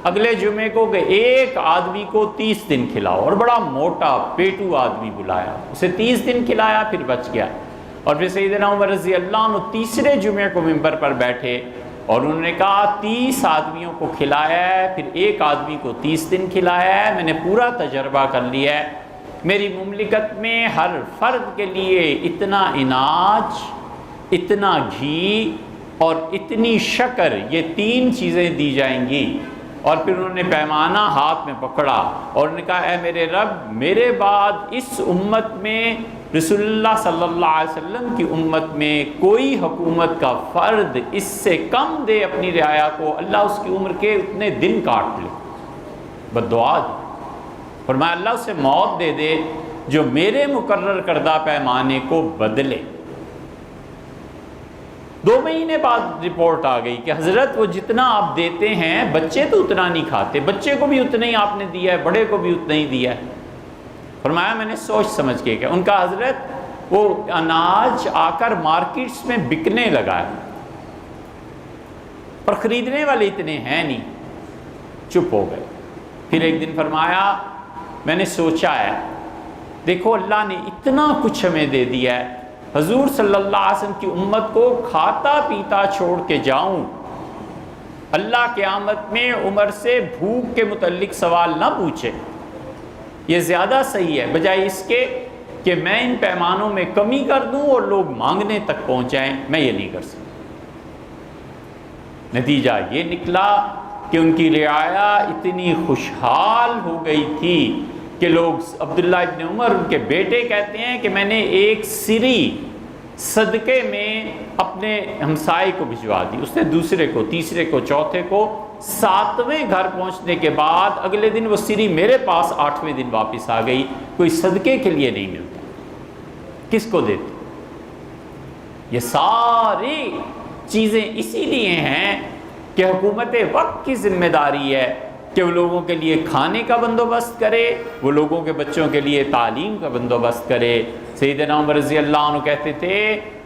Speaker 1: اگلے جمعے کو کہ ایک آدمی کو 30 دن کھلاؤ، اور بڑا موٹا پیٹو آدمی بلایا، اسے 30 دن کھلایا، پھر بچ گیا۔ اور پھر سیدنا عمر رضی اللہ عنہ تیسرے جمعے کو ممبر پر بیٹھے اور انہوں نے کہا 30 آدمیوں کو کھلایا ہے، پھر ایک آدمی کو 30 دن کھلایا ہے، میں نے پورا تجربہ کر لیا ہے، میری مملکت میں ہر فرد کے لیے اتنا اناج، اتنا گھی اور اتنی شکر، یہ 3 چیزیں دی جائیں گی۔ اور پھر انہوں نے پیمانہ ہاتھ میں پکڑا اور انہوں نے کہا اے میرے رب، میرے بعد اس امت میں، رسول اللہ صلی اللہ علیہ وسلم کی امت میں کوئی حکومت کا فرد اس سے کم دے اپنی رعایا کو، اللہ اس کی عمر کے اتنے دن کاٹ لے۔ بددعا دی، فرمایا اللہ اسے موت دے دے جو میرے مقرر کردہ پیمانے کو بدلے۔ 2 مہینے بعد رپورٹ آ گئی کہ حضرت وہ جتنا آپ دیتے ہیں بچے تو اتنا نہیں کھاتے، بچے کو بھی اتنا ہی آپ نے دیا ہے، بڑے کو بھی اتنا ہی دیا ہے۔ فرمایا میں نے سوچ سمجھ کے کیا، ان کا حضرت وہ اناج آ کر مارکیٹس میں بکنے لگا ہے اور خریدنے والے اتنے ہیں نہیں، چپ ہو گئے۔ پھر ایک دن فرمایا میں نے سوچا ہے، دیکھو اللہ نے اتنا کچھ ہمیں دے دیا ہے، حضور صلی اللہ علیہ وسلم کی امت کو کھاتا پیتا چھوڑ کے جاؤں، اللہ قیامت میں عمر سے بھوک کے متعلق سوال نہ پوچھے، یہ زیادہ صحیح ہے بجائے اس کے کہ میں ان پیمانوں میں کمی کر دوں اور لوگ مانگنے تک پہنچ جائیں۔ میں یہ نہیں کر سکتا۔ نتیجہ یہ نکلا کہ ان کی رعایا اتنی خوشحال ہو گئی تھی کہ لوگ، عبداللہ ابن عمر ان کے بیٹے کہتے ہیں کہ میں نے ایک سری صدقے میں اپنے ہمسائے کو بھجوا دی، اس نے دوسرے کو، تیسرے کو، چوتھے کو، 7ویں گھر پہنچنے کے بعد اگلے دن وہ سری میرے پاس 8ویں دن واپس آ گئی۔ کوئی صدقے کے لیے نہیں ملتا، کس کو دیتے؟ یہ ساری چیزیں اسی لیے ہیں کہ حکومت وقت کی ذمہ داری ہے کہ وہ لوگوں کے لیے کھانے کا بندوبست کرے، وہ لوگوں کے بچوں کے لیے تعلیم کا بندوبست کرے۔ سیدنا عمر رضی اللہ عنہ کہتے تھے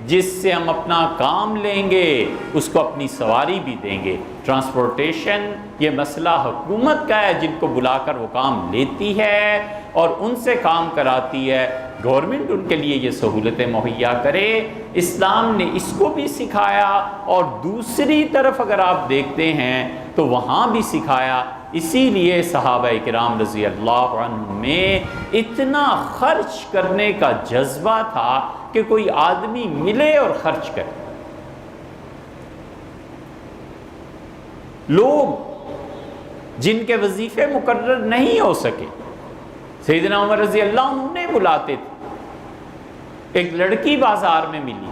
Speaker 1: جس سے ہم اپنا کام لیں گے اس کو اپنی سواری بھی دیں گے۔ ٹرانسپورٹیشن یہ مسئلہ حکومت کا ہے، جن کو بلا کر وہ کام لیتی ہے اور ان سے کام کراتی ہے، گورنمنٹ ان کے لیے یہ سہولتیں مہیا کرے۔ اسلام نے اس کو بھی سکھایا اور دوسری طرف اگر آپ دیکھتے ہیں تو وہاں بھی سکھایا۔ اسی لیے صحابہ کرام رضی اللہ عنہ میں اتنا خرچ کرنے کا جذبہ تھا کہ کوئی آدمی ملے اور خرچ کرے۔ لوگ جن کے وظیفے مقرر نہیں ہو سکے سیدنا عمر رضی اللہ عنہ انہیں بلاتے تھے۔ ایک لڑکی بازار میں ملی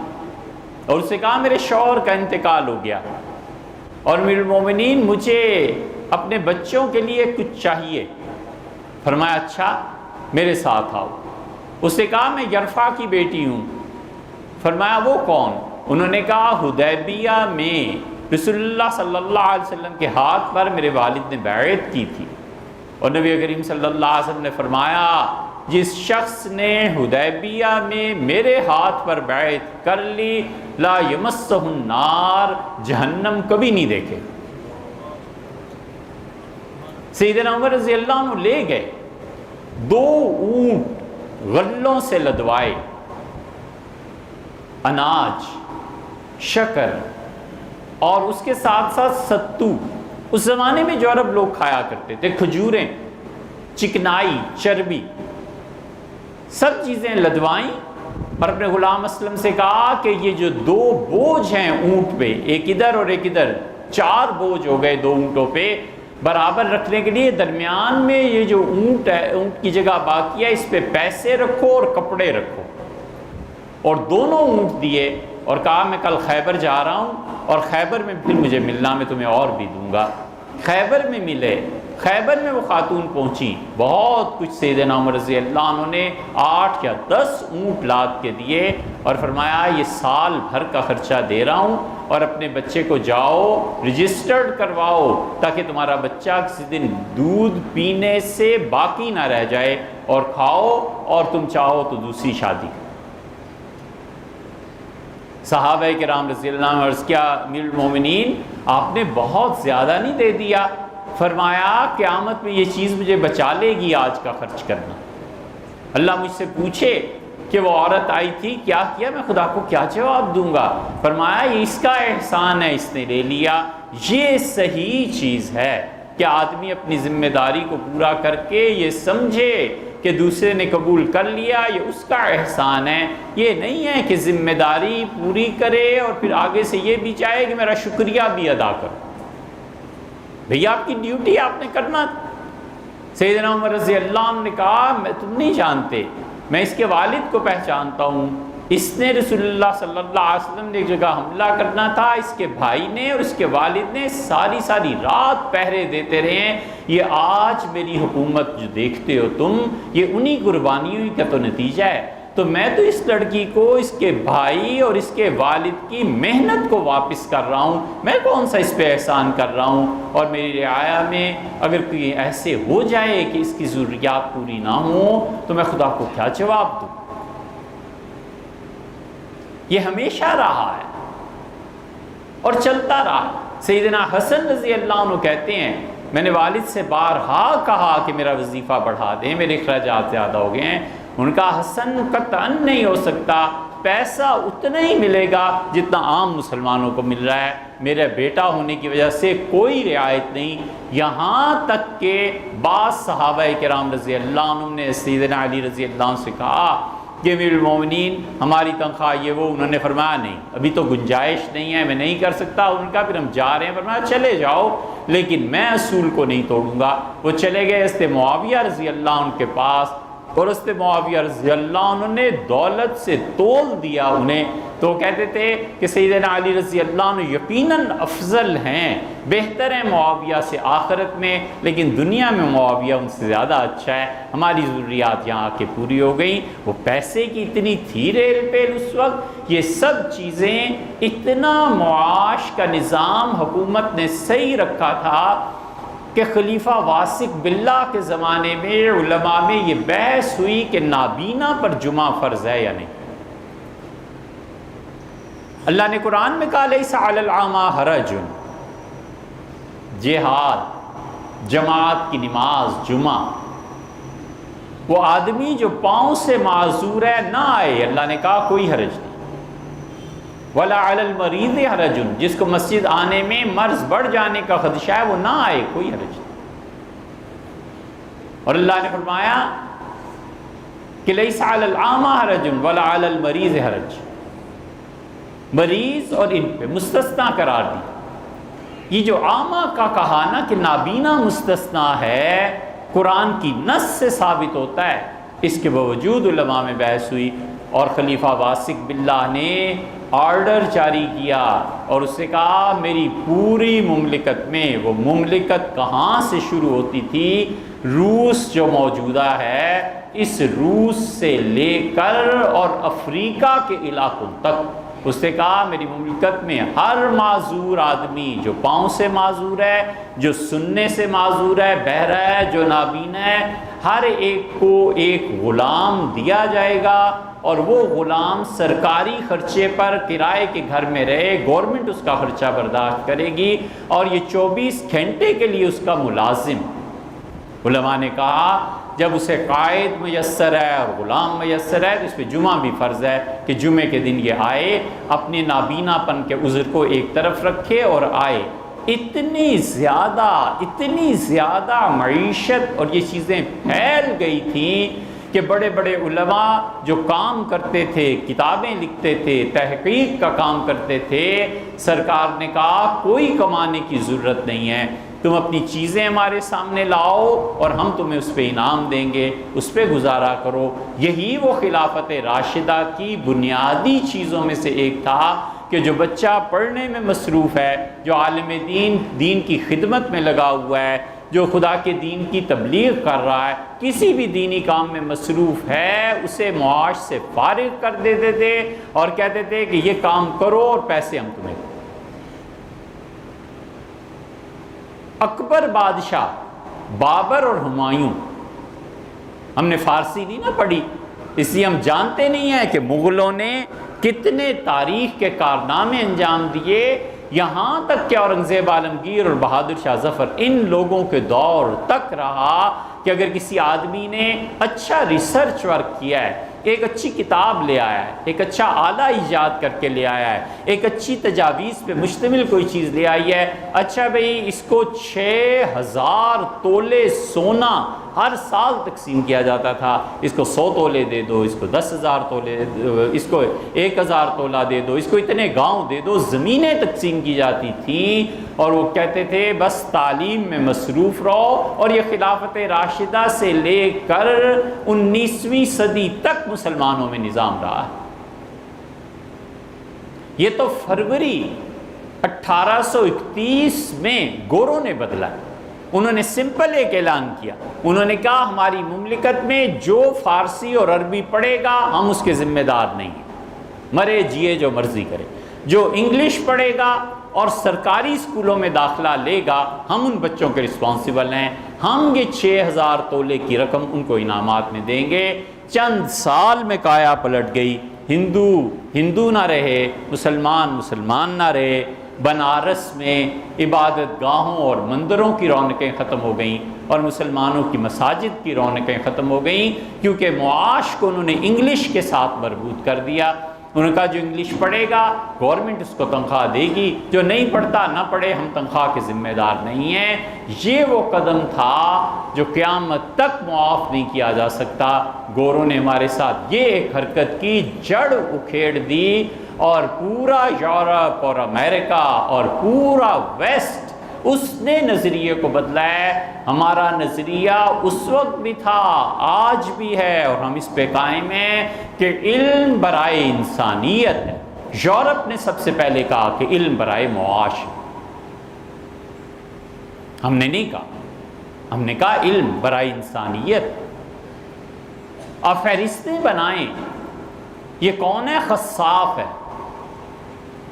Speaker 1: اور اسے کہا میرے شوہر کا انتقال ہو گیا اور امیر المومنین مجھے اپنے بچوں کے لیے کچھ چاہیے۔ فرمایا اچھا میرے ساتھ آؤ۔ اس نے کہا میں یرفع کی بیٹی ہوں۔ فرمایا وہ کون؟ انہوں نے کہا حدیبیہ میں رسول اللہ صلی اللہ علیہ وسلم کے ہاتھ پر میرے والد نے بیعت کی تھی، اور نبی کریم صلی اللہ علیہ وسلم نے فرمایا جس شخص نے حدیبیہ میں میرے ہاتھ پر بیعت کر لی لا یمسہ النار، جہنم کبھی نہیں دیکھے۔ سیدنا عمر رضی اللہ عنہ لے گئے 2 اونٹ غلوں سے لدوائے، اناج، شکر اور اس کے ساتھ ساتھ ستو، اس زمانے میں جو عرب لوگ کھایا کرتے تھے، کھجوریں، چکنائی، چربی، سب چیزیں لدوائیں اور اپنے غلام اسلم سے کہا کہ یہ جو 2 بوجھ ہیں اونٹ پہ، ایک ادھر اور ایک ادھر، 4 بوجھ ہو گئے 2 اونٹوں پہ، برابر رکھنے کے لیے درمیان میں یہ جو اونٹ ہے، اونٹ کی جگہ باقی ہے، اس پہ پیسے رکھو اور کپڑے رکھو۔ اور دونوں اونٹ دیے اور کہا میں کل خیبر جا رہا ہوں اور خیبر میں پھر مجھے ملنا، میں تمہیں اور بھی دوں گا۔ خیبر میں ملے، خیبر میں وہ خاتون پہنچی، بہت کچھ سیدنا عمر رضی اللہ عنہ نے 8 یا 10 اونٹ لاد کے دیے اور فرمایا یہ سال بھر کا خرچہ دے رہا ہوں اور اپنے بچے کو جاؤ رجسٹرڈ کرواؤ تاکہ تمہارا بچہ کسی دن دودھ پینے سے باقی نہ رہ جائے اور کھاؤ، اور تم چاہو تو دوسری شادی۔ صحابہ کرام رضی اللہ عنہ عرض کیا امیر المومنین آپ نے بہت زیادہ نہیں دے دیا؟ فرمایا قیامت میں یہ چیز مجھے بچا لے گی آج کا خرچ کرنا۔ اللہ مجھ سے پوچھے کہ وہ عورت آئی تھی کیا کیا، میں خدا کو کیا جواب دوں گا؟ فرمایا یہ اس کا احسان ہے، اس نے لے لیا۔ یہ صحیح چیز ہے کہ آدمی اپنی ذمہ داری کو پورا کر کے یہ سمجھے کہ دوسرے نے قبول کر لیا یہ اس کا احسان ہے۔ یہ نہیں ہے کہ ذمہ داری پوری کرے اور پھر آگے سے یہ بھی چاہے کہ میرا شکریہ بھی ادا کرو۔ بھئی آپ کی ڈیوٹی آپ نے کرنا۔ سیدنا عمر رضی اللہ عنہ نے کہا میں تم نہیں جانتے، میں اس کے والد کو پہچانتا ہوں، اس نے رسول اللہ صلی اللہ علیہ وسلم نے ایک جگہ حملہ کرنا تھا، اس کے بھائی نے اور اس کے والد نے ساری رات پہرے دیتے رہے ہیں۔ یہ آج میری حکومت جو دیکھتے ہو تم، یہ انہی قربانیوں کا تو نتیجہ ہے۔ تو میں تو اس لڑکی کو اس کے بھائی اور اس کے والد کی محنت کو واپس کر رہا ہوں، میں کون سا اس پہ احسان کر رہا ہوں، اور میری رعایا میں اگر کوئی ایسے ہو جائے کہ اس کی ضروریات پوری نہ ہوں تو میں خدا کو کیا جواب دوں؟ یہ ہمیشہ رہا ہے اور چلتا رہا۔ سیدنا حسن رضی اللہ عنہ کہتے ہیں میں نے والد سے بارہا کہا کہ میرا وظیفہ بڑھا دیں، میرے اخراجات زیادہ ہو گئے ہیں۔ ان کا حسن قطعاً نہیں ہو سکتا، پیسہ اتنا ہی ملے گا جتنا عام مسلمانوں کو مل رہا ہے، میرا بیٹا ہونے کی وجہ سے کوئی رعایت نہیں۔ یہاں تک کہ بعض صحابہ کرام رضی اللہ عنہ نے سیدنا علی رضی اللہ عنہ سے کہا کہ امیر المومنین ہماری تنخواہ یہ وہ، انہوں نے فرمایا نہیں، ابھی تو گنجائش نہیں ہے، میں نہیں کر سکتا۔ ان کا پھر ہم جا رہے ہیں، فرمایا چلے جاؤ لیکن میں اصول کو نہیں توڑوں گا۔ وہ چلے گئے حضرت معاویہ رضی اللہ عنہ کے پاس، اور حضرت معاویہ رضی اللہ عنہ نے دولت سے تول دیا انہیں، تو کہتے تھے کہ سیدنا علی رضی اللہ عنہ یقیناً افضل ہیں، بہتر ہیں معاویہ سے آخرت میں، لیکن دنیا میں معاویہ ان سے زیادہ اچھا ہے، ہماری ضروریات یہاں آ کے پوری ہو گئیں۔ وہ پیسے کی اتنی تھی ریل پیل اس وقت، یہ سب چیزیں، اتنا معاش کا نظام حکومت نے صحیح رکھا تھا کہ خلیفہ واسق باللہ کے زمانے میں علماء میں یہ بحث ہوئی کہ نابینا پر جمعہ فرض ہے یا نہیں۔ اللہ نے قرآن میں کہا لیس علی الاعمی حرج، جہاد، جماعت کی نماز جمعہ، وہ آدمی جو پاؤں سے معذور ہے نہ آئے، اللہ نے کہا کوئی حرج نہیں۔ ولا علی المریض حرج، جس کو مسجد آنے میں مرض بڑھ جانے کا خدشہ ہے وہ نہ آئے، کوئی حرج نہیں۔ اور اللہ نے فرمایا کہ لیس علی الاعمی حرج ولا علی المریض حرج، مریض اور ان پہ مستثنا قرار دی۔ یہ جو اعمیٰ کا کہا نا کہ نابینا مستثنا ہے، قرآن کی نص سے ثابت ہوتا ہے، اس کے باوجود علماء میں بحث ہوئی، اور خلیفہ واسق باللہ نے آرڈر جاری کیا اور اس سے کہا میری پوری مملکت میں، وہ مملکت کہاں سے شروع ہوتی تھی؟ روس جو موجودہ ہے، اس روس سے لے کر اور افریقہ کے علاقوں تک، اس نے کہا میری مملکت میں ہر معذور آدمی جو پاؤں سے معذور ہے، جو سننے سے معذور ہے، بہرا ہے، جو نابینا ہے، ہر ایک کو ایک غلام دیا جائے گا، اور وہ غلام سرکاری خرچے پر کرائے کے گھر میں رہے، گورنمنٹ اس کا خرچہ برداشت کرے گی، اور یہ 24 گھنٹے کے لیے اس کا ملازم۔ علماء نے کہا جب اسے قائد میسر ہے اور غلام میسر ہے تو اس پہ جمعہ بھی فرض ہے کہ جمعے کے دن یہ آئے، اپنے نابینا پن کے عذر کو ایک طرف رکھے اور آئے۔ اتنی زیادہ معیشت اور یہ چیزیں پھیل گئی تھیں کہ بڑے بڑے علماء جو کام کرتے تھے، کتابیں لکھتے تھے، تحقیق کا کام کرتے تھے، سرکار نے کہا کوئی کمانے کی ضرورت نہیں ہے، تم اپنی چیزیں ہمارے سامنے لاؤ اور ہم تمہیں اس پہ انعام دیں گے، اس پہ گزارا کرو۔ یہی وہ خلافت راشدہ کی بنیادی چیزوں میں سے ایک تھا کہ جو بچہ پڑھنے میں مصروف ہے، جو عالم دین کی خدمت میں لگا ہوا ہے، جو خدا کے دین کی تبلیغ کر رہا ہے، کسی بھی دینی کام میں مصروف ہے، اسے معاش سے فارغ کر دیتے تھے اور کہتے تھے کہ یہ کام کرو اور پیسے ہم تمہیں۔ اکبر بادشاہ بابر اور ہمایوں، ہم نے فارسی نہیں نہ پڑھی، اس لیے ہم جانتے نہیں ہیں کہ مغلوں نے کتنے تاریخ کے کارنامے انجام دیے، یہاں تک کہ اورنگزیب عالمگیر اور بہادر شاہ ظفر ان لوگوں کے دور تک رہا کہ اگر کسی آدمی نے اچھا ریسرچ ورک کیا ہے، ایک اچھی کتاب لے آیا ہے، ایک اچھا آلہ ایجاد کر کے لے آیا ہے، ایک اچھی تجاویز پہ مشتمل کوئی چیز لے آئی ہے، اچھا بھئی اس کو 6000 تولے سونا ہر سال تقسیم کیا جاتا تھا، اس کو 100 تولے دے دو، اس کو 10,000 تولے، اس کو 1000 تولہ دے دو، اس کو اتنے گاؤں دے دو، زمینیں تقسیم کی جاتی تھیں، اور وہ کہتے تھے بس تعلیم میں مصروف رہو۔ اور یہ خلافت راشدہ سے لے کر 19ویں صدی تک مسلمانوں میں نظام رہا ہے۔ یہ تو فروری 1831 میں گوروں نے بدلا ہے، انہوں نے سمپل ایک اعلان کیا، انہوں نے کہا ہماری مملکت میں جو فارسی اور عربی پڑھے گا ہم اس کے ذمہ دار نہیں ہیں، مرے جیے جو مرضی کرے، جو انگلش پڑھے گا اور سرکاری اسکولوں میں داخلہ لے گا ہم ان بچوں کے رسپانسیبل ہیں، ہم یہ 6000 تولے کی رقم ان کو انعامات میں دیں گے۔ چند سال میں کایا پلٹ گئی، ہندو ہندو نہ رہے، مسلمان مسلمان نہ رہے، بنارس میں عبادت گاہوں اور مندروں کی رونقیں ختم ہو گئیں اور مسلمانوں کی مساجد کی رونقیں ختم ہو گئیں، کیونکہ معاش کو انہوں نے انگلش کے ساتھ مربوط کر دیا۔ انہوں نے کہا جو انگلش پڑھے گا گورنمنٹ اس کو تنخواہ دے گی، جو نہیں پڑھتا نہ پڑھے، ہم تنخواہ کے ذمہ دار نہیں ہیں۔ یہ وہ قدم تھا جو قیامت تک معاف نہیں کیا جا سکتا۔ گوروں نے ہمارے ساتھ یہ ایک حرکت کی، جڑ اکھیڑ دی، اور پورا یورپ اور امریکہ اور پورا ویسٹ اس نے نظریے کو بدلا ہے۔ ہمارا نظریہ اس وقت بھی تھا، آج بھی ہے، اور ہم اس پہ قائم ہیں کہ علم برائے انسانیت ہے۔ یورپ نے سب سے پہلے کہا کہ علم برائے معاش، ہم نے نہیں کہا، ہم نے کہا علم برائے انسانیت۔ آپ فہرستیں بنائیں، یہ کون ہے؟ خصاف ہے،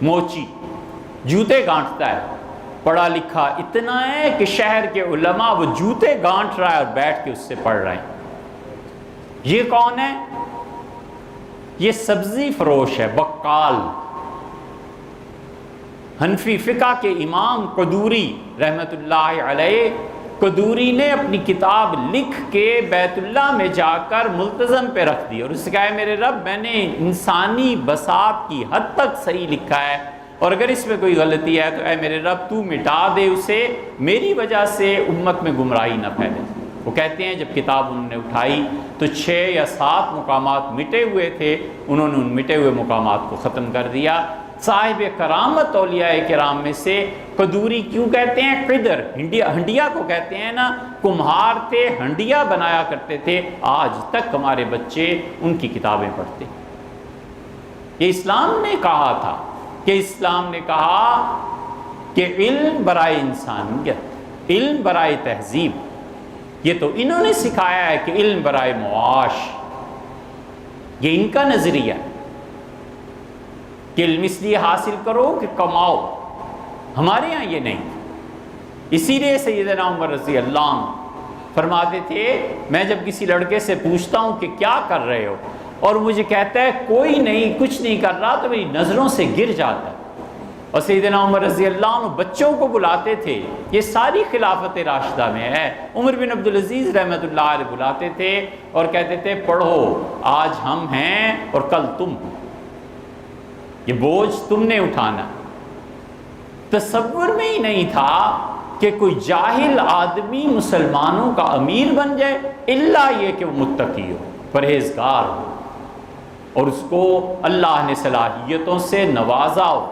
Speaker 1: موچی، جوتے گانٹتا ہے، پڑھا لکھا اتنا ہے کہ شہر کے علماء وہ جوتے گانٹ رہا ہے اور بیٹھ کے اس سے پڑھ رہے ہیں۔ یہ کون ہے؟ یہ سبزی فروش ہے، بقال، حنفی فقہ کے امام قدوری رحمت اللہ علیہ۔ قدوری نے اپنی کتاب لکھ کے بیت اللہ میں جا کر ملتزم پہ رکھ دی اور اس سے کہا ہے میرے رب میں نے انسانی بساط کی حد تک صحیح لکھا ہے، اور اگر اس میں کوئی غلطی ہے تو اے میرے رب تو مٹا دے اسے، میری وجہ سے امت میں گمراہی نہ پھیلے۔ وہ کہتے ہیں جب کتاب انہوں نے اٹھائی تو 6 یا 7 مقامات مٹے ہوئے تھے، انہوں نے ان مٹے ہوئے مقامات کو ختم کر دیا۔ صاحب کرامت اولیاء کرام میں سے قدوری کیوں کہتے ہیں؟ قدر، ہنڈیا کو کہتے ہیں نا، کمہار تھے، ہنڈیا بنایا کرتے تھے، آج تک ہمارے بچے ان کی کتابیں پڑھتے۔ یہ اسلام نے کہا تھا کہ اسلام نے کہا کہ علم برائے انسانیت، علم برائے تہذیب۔ یہ تو انہوں نے سکھایا ہے کہ علم برائے معاش، یہ ان کا نظریہ ہے کہ علم اس لیے حاصل کرو کہ کماؤ۔ ہمارے ہاں یہ نہیں۔ اسی لیے سیدنا عمر رضی اللہ عنہ فرماتے تھے میں جب کسی لڑکے سے پوچھتا ہوں کہ کیا کر رہے ہو اور مجھے کہتا ہے کوئی نہیں، کچھ نہیں کر رہا، تو میری نظروں سے گر جاتا ہے۔ اور سیدنا عمر رضی اللہ عنہ بچوں کو بلاتے تھے، یہ ساری خلافت راشدہ میں ہے، عمر بن عبدالعزیز رحمۃ اللہ علیہ بلاتے تھے اور کہتے تھے پڑھو، آج ہم ہیں اور کل تم، یہ بوجھ تم نے اٹھانا۔ تصور میں ہی نہیں تھا کہ کوئی جاہل آدمی مسلمانوں کا امیر بن جائے، الا یہ کہ وہ متقی ہو، پرہیزگار ہو، اور اس کو اللہ نے صلاحیتوں سے نوازا ہو۔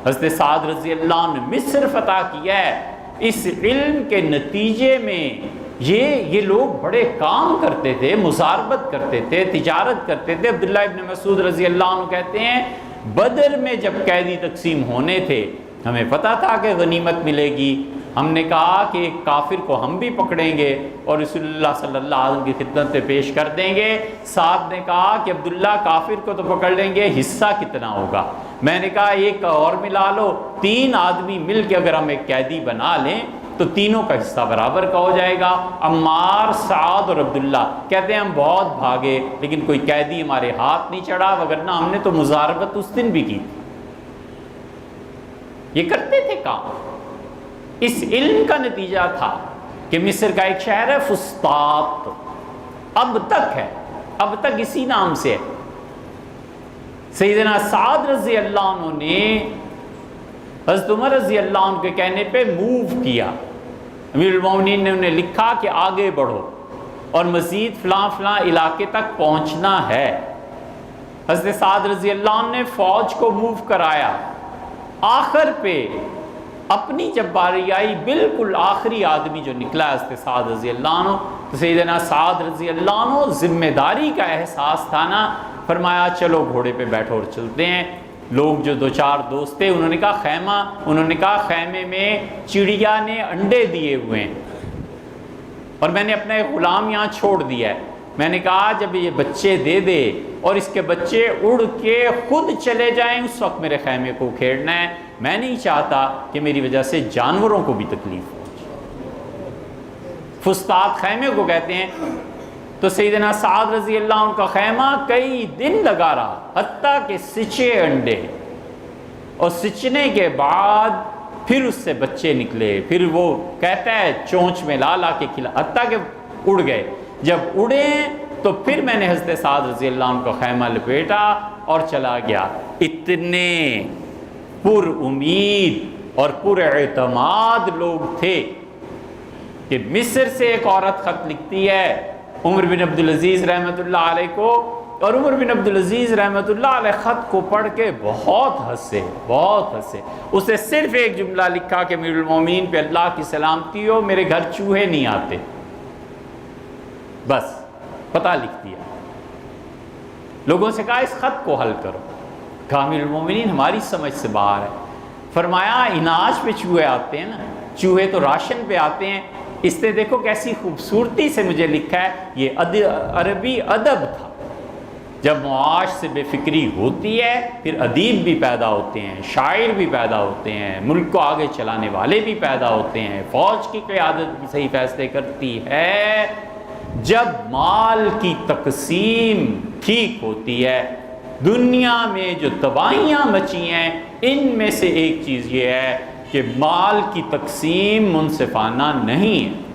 Speaker 1: حضرت سعد رضی اللہ عنہ نے مصر فتح کیا ہے، اس علم کے نتیجے میں یہ لوگ بڑے کام کرتے تھے، مزاربت کرتے تھے، تجارت کرتے تھے۔ عبداللہ ابن مسعود رضی اللہ عنہ کہتے ہیں بدر میں جب قیدی تقسیم ہونے تھے ہمیں پتہ تھا کہ غنیمت ملے گی، ہم نے کہا کہ ایک کافر کو ہم بھی پکڑیں گے اور رسول اللہ صلی اللہ علیہ وسلم کی خدمت میں پیش کر دیں گے۔ سعد نے کہا کہ عبداللہ کافر کو تو پکڑ لیں گے، حصہ کتنا ہوگا؟ میں نے کہا ایک اور ملا لو، 3 آدمی مل کے اگر ہم ایک قیدی بنا لیں تو تینوں کا حصہ برابر کا ہو جائے گا۔ عمار، سعد اور عبداللہ کہتے ہیں ہم بہت بھاگے لیکن کوئی قیدی ہمارے ہاتھ نہیں چڑھا، وگرنہ ہم نے تو مزاربت اس دن بھی کی تھی۔ یہ کرتے تھے کام، اس علم کا نتیجہ تھا کہ مصر کا ایک شہر ہے فسطاط، اب تک ہے، اب تک اسی نام سے ہے۔ سیدنا سعد رضی اللہ عنہ نے حضرت عمر رضی اللہ عنہ کے کہنے پہ موو کیا، امیر المومنین نے انہیں لکھا کہ آگے بڑھو اور مزید فلاں فلاں علاقے تک پہنچنا ہے۔ حضرت سعد رضی اللہ عنہ نے فوج کو موو کرایا، آخر پہ اپنی جب باری آئی بالکل آخری آدمی جو نکلا حضرت سعد رضی اللہ عنہ، تو سیدنا سعد رضی اللہ عنہ ذمہ داری کا احساس تھا نا، فرمایا چلو گھوڑے پہ بیٹھو اور چلتے ہیں۔ لوگ جو 2-4 دوست تھے انہوں نے کہا خیمہ، انہوں نے کہا خیمے میں چڑیا نے انڈے دیے ہوئے ہیں، اور میں نے اپنا ایک غلام یہاں چھوڑ دیا ہے. میں نے کہا جب یہ بچے دے دے اور اس کے بچے اڑ کے خود چلے جائیں اس وقت میرے خیمے کو کھیڑنا ہے. میں نہیں چاہتا کہ میری وجہ سے جانوروں کو بھی تکلیف ہو. فستاد خیمے کو کہتے ہیں. تو سیدنا سعد رضی اللہ عنہ کا خیمہ کئی دن لگا رہا حتیٰ کہ سچے انڈے اور سچنے کے بعد پھر اس سے بچے نکلے. پھر وہ کہتا ہے چونچ میں لا لا کے کھلا حتیٰ کہ اڑ گئے. جب اڑے تو پھر میں نے حضرت سعد رضی اللہ عنہ کا خیمہ لپیٹا اور چلا گیا. اتنے پر امید اور پر اعتماد لوگ تھے کہ مصر سے ایک عورت خط لکھتی ہے عمر بن عبدالعزیز رحمۃ اللہ علیہ کو, اور عمر بن عبدالعزیز رحمۃ اللہ علیہ خط کو پڑھ کے بہت ہنسے. اسے صرف ایک جملہ لکھا کہ امیر المومنین پہ اللہ کی سلامتی ہو, میرے گھر چوہے نہیں آتے. بس پتہ لکھ دیا. لوگوں سے کہا اس خط کو حل کرو. کہا امیر المومنین ہماری سمجھ سے باہر ہے. فرمایا اناج پہ چوہے آتے ہیں نا, چوہے تو راشن پہ آتے ہیں. اس نے دیکھو کیسی خوبصورتی سے مجھے لکھا ہے. یہ عربی ادب تھا. جب معاش سے بے فکری ہوتی ہے پھر ادیب بھی پیدا ہوتے ہیں, شاعر بھی پیدا ہوتے ہیں, ملک کو آگے چلانے والے بھی پیدا ہوتے ہیں, فوج کی قیادت بھی صحیح فیصلے کرتی ہے. جب مال کی تقسیم ٹھیک ہوتی ہے. دنیا میں جو تباہیاں مچی ہیں ان میں سے ایک چیز یہ ہے کہ مال کی تقسیم منصفانہ نہیں ہے.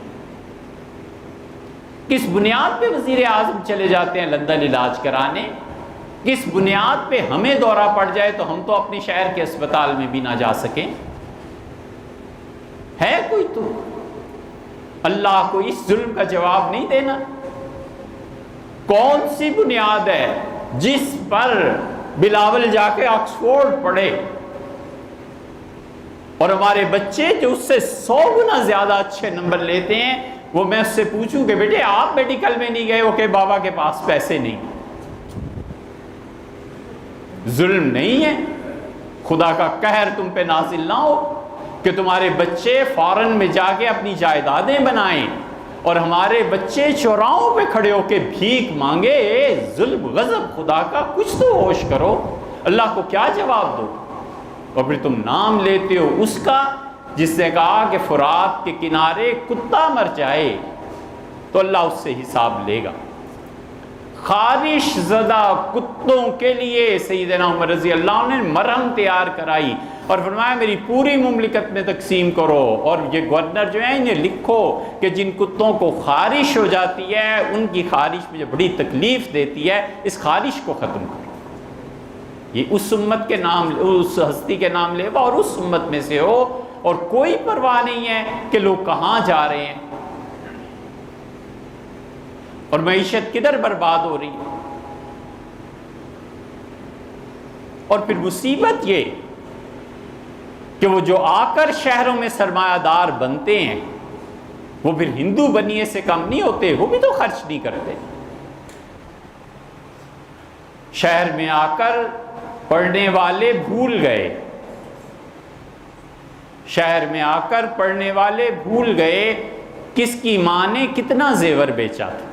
Speaker 1: کس بنیاد پہ وزیر اعظم چلے جاتے ہیں لندن علاج کرانے؟ کس بنیاد پہ ہمیں دورہ پڑ جائے تو ہم تو اپنے شہر کے اسپتال میں بھی نہ جا سکیں؟ ہے کوئی تو اللہ کو اس ظلم کا جواب نہیں دینا؟ کون سی بنیاد ہے جس پر بلاول جا کے آکسفورڈ پڑھے اور ہمارے بچے جو اس سے 100 گنا زیادہ اچھے نمبر لیتے ہیں وہ میں اس سے پوچھوں کہ بیٹے آپ میڈیکل میں نہیں گئے ہو کہ بابا کے پاس پیسے نہیں؟ ظلم نہیں ہے؟ خدا کا قہر تم پہ نازل نہ ہو کہ تمہارے بچے فارن میں جا کے اپنی جائیدادیں بنائیں اور ہمارے بچے چوراہوں پہ کھڑے ہو کے بھیک مانگے؟ ظلم غضب خدا کا کچھ تو ہوش کرو. اللہ کو کیا جواب دو؟ اور پھر تم نام لیتے ہو اس کا جس نے کہا کہ فرات کے کنارے کتا مر جائے تو اللہ اس سے حساب لے گا. خارش زدہ کتوں کے لیے سیدنا عمر رضی اللہ عنہ نے مرہم تیار کرائی اور فرمایا میری پوری مملکت میں تقسیم کرو, اور یہ گورنر جو ہیں انہیں لکھو کہ جن کتوں کو خارش ہو جاتی ہے ان کی خارش مجھے بڑی تکلیف دیتی ہے, اس خارش کو ختم کرو. یہ اس امت کے نام, اس ہستی کے نام لے اور اس امت میں سے ہو, اور کوئی پرواہ نہیں ہے کہ لوگ کہاں جا رہے ہیں اور معیشت کدھر برباد ہو رہی ہے. اور پھر مصیبت یہ کہ وہ جو آ کر شہروں میں سرمایہ دار بنتے ہیں وہ پھر ہندو بنیے سے کم نہیں ہوتے, وہ بھی تو خرچ نہیں کرتے. شہر میں آ کر پڑھنے والے بھول گئے, شہر میں آ کر پڑھنے والے بھول گئے کس کی ماں نے کتنا زیور بیچا تھا.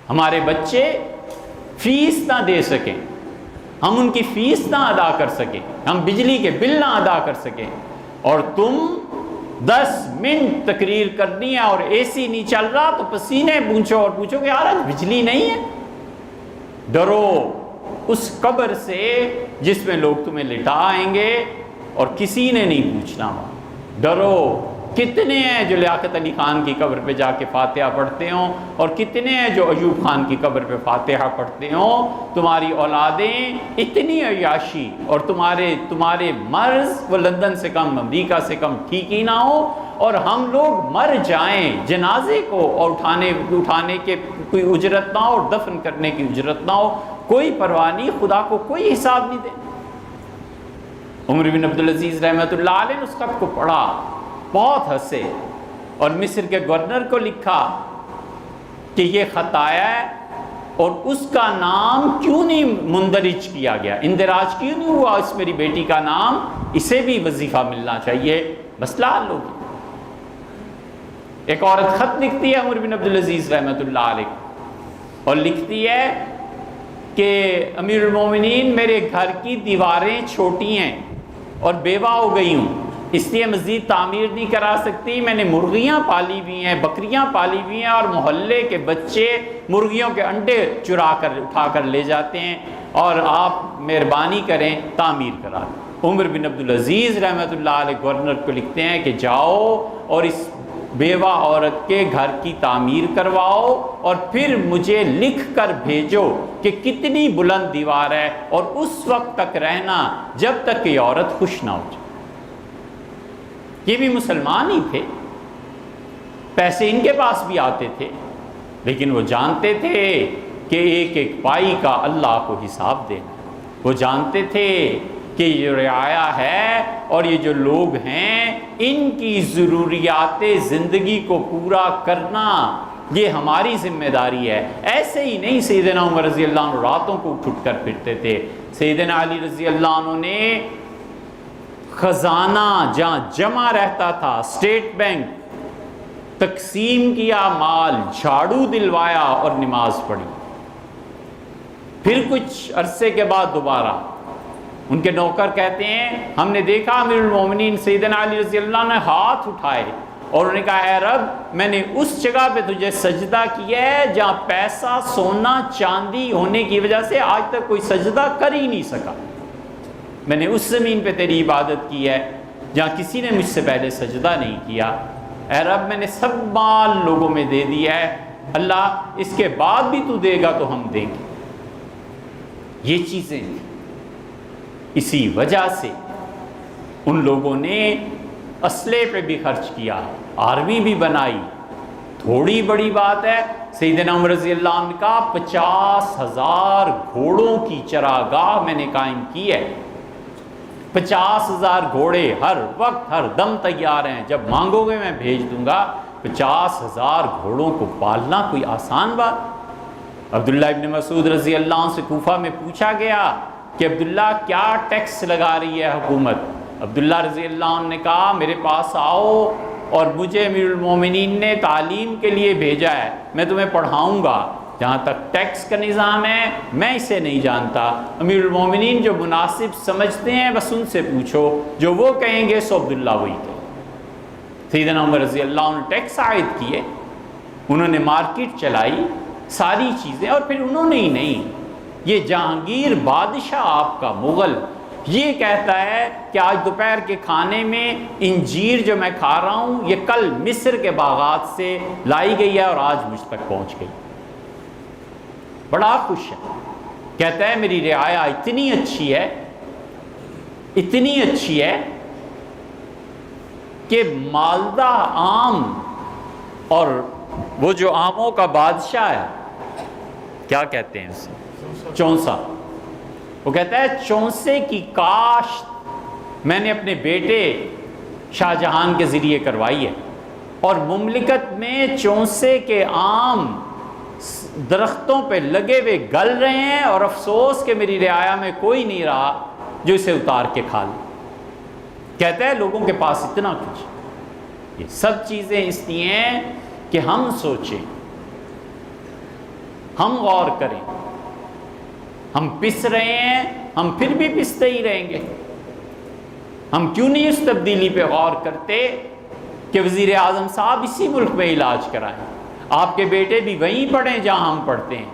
Speaker 1: ہمارے بچے فیس نہ دے سکیں, ہم ان کی فیس نہ ادا کر سکیں, ہم بجلی کے بل نہ ادا کر سکیں, اور تم 10 منٹ تقریر کرنی ہے اور اے سی نہیں چل رہا تو پسینے پوچھو اور پوچھو کہ یار آج بجلی نہیں ہے. ڈرو اس قبر سے جس میں لوگ تمہیں لٹائیں گے اور کسی نے نہیں پوچھنا. ڈرو. کتنے ہیں جو لیاقت علی خان کی قبر پہ جا کے فاتحہ پڑھتے ہوں, اور کتنے ہیں جو ایوب خان کی قبر پہ فاتحہ پڑھتے ہوں. تمہاری اولادیں اتنی عیاشی اور تمہارے مرض وہ لندن سے کم امریکہ سے کم ٹھیک ہی نہ ہو, اور ہم لوگ مر جائیں جنازے کو اور اٹھانے کے کوئی اجرت نہ ہو اور دفن کرنے کی اجرت نہ ہو, کوئی پرواہ نہیں, خدا کو کوئی حساب نہیں دے. عمر بن عبدالعزیز رحمۃ اللہ علیہ نے اس خط کو پڑھا, بہت ہنسے اور مصر کے گورنر کو لکھا کہ یہ خط آیا ہے اور اس کا نام کیوں نہیں مندرج کیا گیا, اندراج کیوں نہیں ہوا اس میری بیٹی کا نام, اسے بھی وظیفہ ملنا چاہیے. مسئلہ حل ہو گیا. ایک عورت خط لکھتی ہے عمر بن عبدالعزیز رحمۃ اللہ علیہ، اور لکھتی ہے کہ امیر المومنین میرے گھر کی دیواریں چھوٹی ہیں اور بیوہ ہو گئی ہوں، اس لیے مزید تعمیر نہیں کرا سکتی، میں نے مرغیاں پالی ہوئی ہیں، بکریاں پالی ہوئی ہیں، اور محلے کے بچے مرغیوں کے انڈے چرا کر اٹھا کر لے جاتے ہیں، اور آپ مہربانی کریں تعمیر کرا دیں۔ عمر بن عبدالعزیز رحمۃ اللہ علیہ گورنر کو لکھتے ہیں کہ جاؤ اور اس بیوہ عورت کے گھر کی تعمیر کرواؤ، اور پھر مجھے لکھ کر بھیجو کہ کتنی بلند دیوار ہے، اور اس وقت تک رہنا جب تک کہ عورت خوش نہ ہو جائے۔ یہ بھی مسلمان ہی تھے، پیسے ان کے پاس بھی آتے تھے، لیکن وہ جانتے تھے کہ ایک ایک پائی کا اللہ کو حساب دینا۔ وہ جانتے تھے کہ یہ رعایا ہے اور یہ جو لوگ ہیں ان کی ضروریات زندگی کو پورا کرنا یہ ہماری ذمہ داری ہے۔ ایسے ہی نہیں سیدنا عمر رضی اللہ عنہ راتوں کو اٹھ کر پھرتے تھے، سیدنا علی رضی اللہ عنہ نے خزانہ جہاں جمع رہتا تھا، اسٹیٹ بینک، تقسیم کیا مال، جھاڑو دلوایا اور نماز پڑھی۔ پھر کچھ عرصے کے بعد دوبارہ ان کے نوکر کہتے ہیں ہم نے دیکھا امیر المومنین سیدنا علی رضی اللہ عنہ نے ہاتھ اٹھائے اور انہوں نے کہا اے رب میں نے اس جگہ پہ تجھے سجدہ کیا ہے جہاں پیسہ سونا چاندی ہونے کی وجہ سے آج تک کوئی سجدہ کر ہی نہیں سکا، میں نے اس زمین پہ تیری عبادت کی ہے جہاں کسی نے مجھ سے پہلے سجدہ نہیں کیا۔ اے رب میں نے سب مال لوگوں میں دے دیا ہے، اللہ اس کے بعد بھی تو دے گا تو ہم دیں گے۔ یہ چیزیں اسی وجہ سے ان لوگوں نے اسلحے پہ بھی خرچ کیا، آرمی بھی بنائی۔ تھوڑی بڑی بات ہے، سیدنا عمر رضی اللہ عنہ کا 50,000 گھوڑوں کی چراگاہ میں نے قائم کی ہے۔ 50,000 گھوڑے ہر وقت ہر دم تیار ہیں، جب مانگو گے میں بھیج دوں گا۔ 50,000 گھوڑوں کو پالنا کوئی آسان بات؟ عبداللہ ابن مسعود رضی اللہ عنہ سے کوفہ میں پوچھا گیا کہ عبداللہ کیا ٹیکس لگا رہی ہے حکومت؟ عبداللہ رضی اللہ عنہ نے کہا میرے پاس آؤ اور مجھے امیر المومنین نے تعلیم کے لیے بھیجا ہے، میں تمہیں پڑھاؤں گا۔ جہاں تک ٹیکس کا نظام ہے میں اسے نہیں جانتا، امیر المومنین جو مناسب سمجھتے ہیں بس ان سے پوچھو، جو وہ کہیں گے سو عبداللہ وہی کہیں۔ سیدنا عمر رضی اللہ عنہ نے ٹیکس عائد کیے، انہوں نے مارکیٹ چلائی، ساری چیزیں، اور پھر انہوں نے ہی نہیں، یہ جہانگیر بادشاہ آپ کا مغل یہ کہتا ہے کہ آج دوپہر کے کھانے میں انجیر جو میں کھا رہا ہوں یہ کل مصر کے باغات سے لائی گئی ہے اور آج مجھ تک پہنچ گئی۔ بڑا خوش ہے، کہتا ہے میری رعایا اتنی اچھی ہے، اتنی اچھی ہے کہ مالدہ آم، اور وہ جو آموں کا بادشاہ ہے کیا کہتے ہیں اسے، چونسا، وہ کہتا ہے چونسے کی کاشت میں نے اپنے بیٹے شاہ جہان کے ذریعے کروائی ہے، اور مملکت میں چونسے کے آم درختوں پہ لگے ہوئے گل رہے ہیں، اور افسوس کہ میری رعایا میں کوئی نہیں رہا جو اسے اتار کے کھا لے۔ کہتا ہے لوگوں کے پاس اتنا کچھ، یہ سب چیزیں اس لیے ہیں کہ ہم سوچیں، ہم غور کریں۔ ہم پس رہے ہیں، ہم پھر بھی پستے ہی رہیں گے۔ ہم کیوں نہیں اس تبدیلی پہ غور کرتے کہ وزیر اعظم صاحب اسی ملک میں علاج کرائیں، آپ کے بیٹے بھی وہیں پڑھیں جہاں ہم پڑھتے ہیں،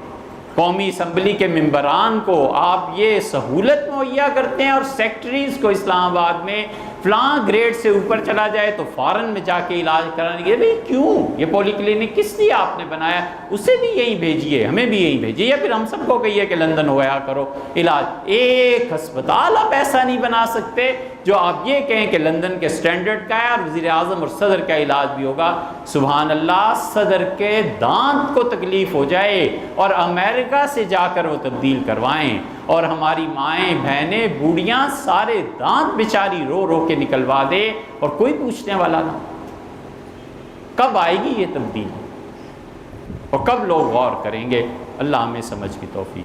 Speaker 1: قومی اسمبلی کے ممبران کو آپ یہ سہولت مہیا کرتے ہیں، اور سیکٹریز کو اسلام آباد میں فلاں گریڈ سے اوپر چلا جائے تو فارن میں جا کے علاج کرانے کے بھئی کیوں؟ یہ پولی کلینک کس لیے آپ نے بنایا؟ اسے بھی یہیں بھیجیے، ہمیں بھی یہیں بھیجیے، یا پھر ہم سب کو کہیے کہ لندن ہویا کرو علاج۔ ایک ہسپتال آپ ایسا نہیں بنا سکتے جو آپ یہ کہیں کہ لندن کے سٹینڈرڈ کا ہے اور وزیر اعظم اور صدر کا علاج بھی ہوگا۔ سبحان اللہ، صدر کے دانت کو تکلیف ہو جائے اور امریکہ سے جا کر وہ تبدیل کروائیں، اور ہماری مائیں بہنیں بوڑھیاں سارے دانت بیچاری رو رو کے نکلوا دے اور کوئی پوچھنے والا نہ۔ کب آئے گی یہ تبدیلی اور کب لوگ غور کریں گے؟ اللہ ہمیں سمجھ کی توفیق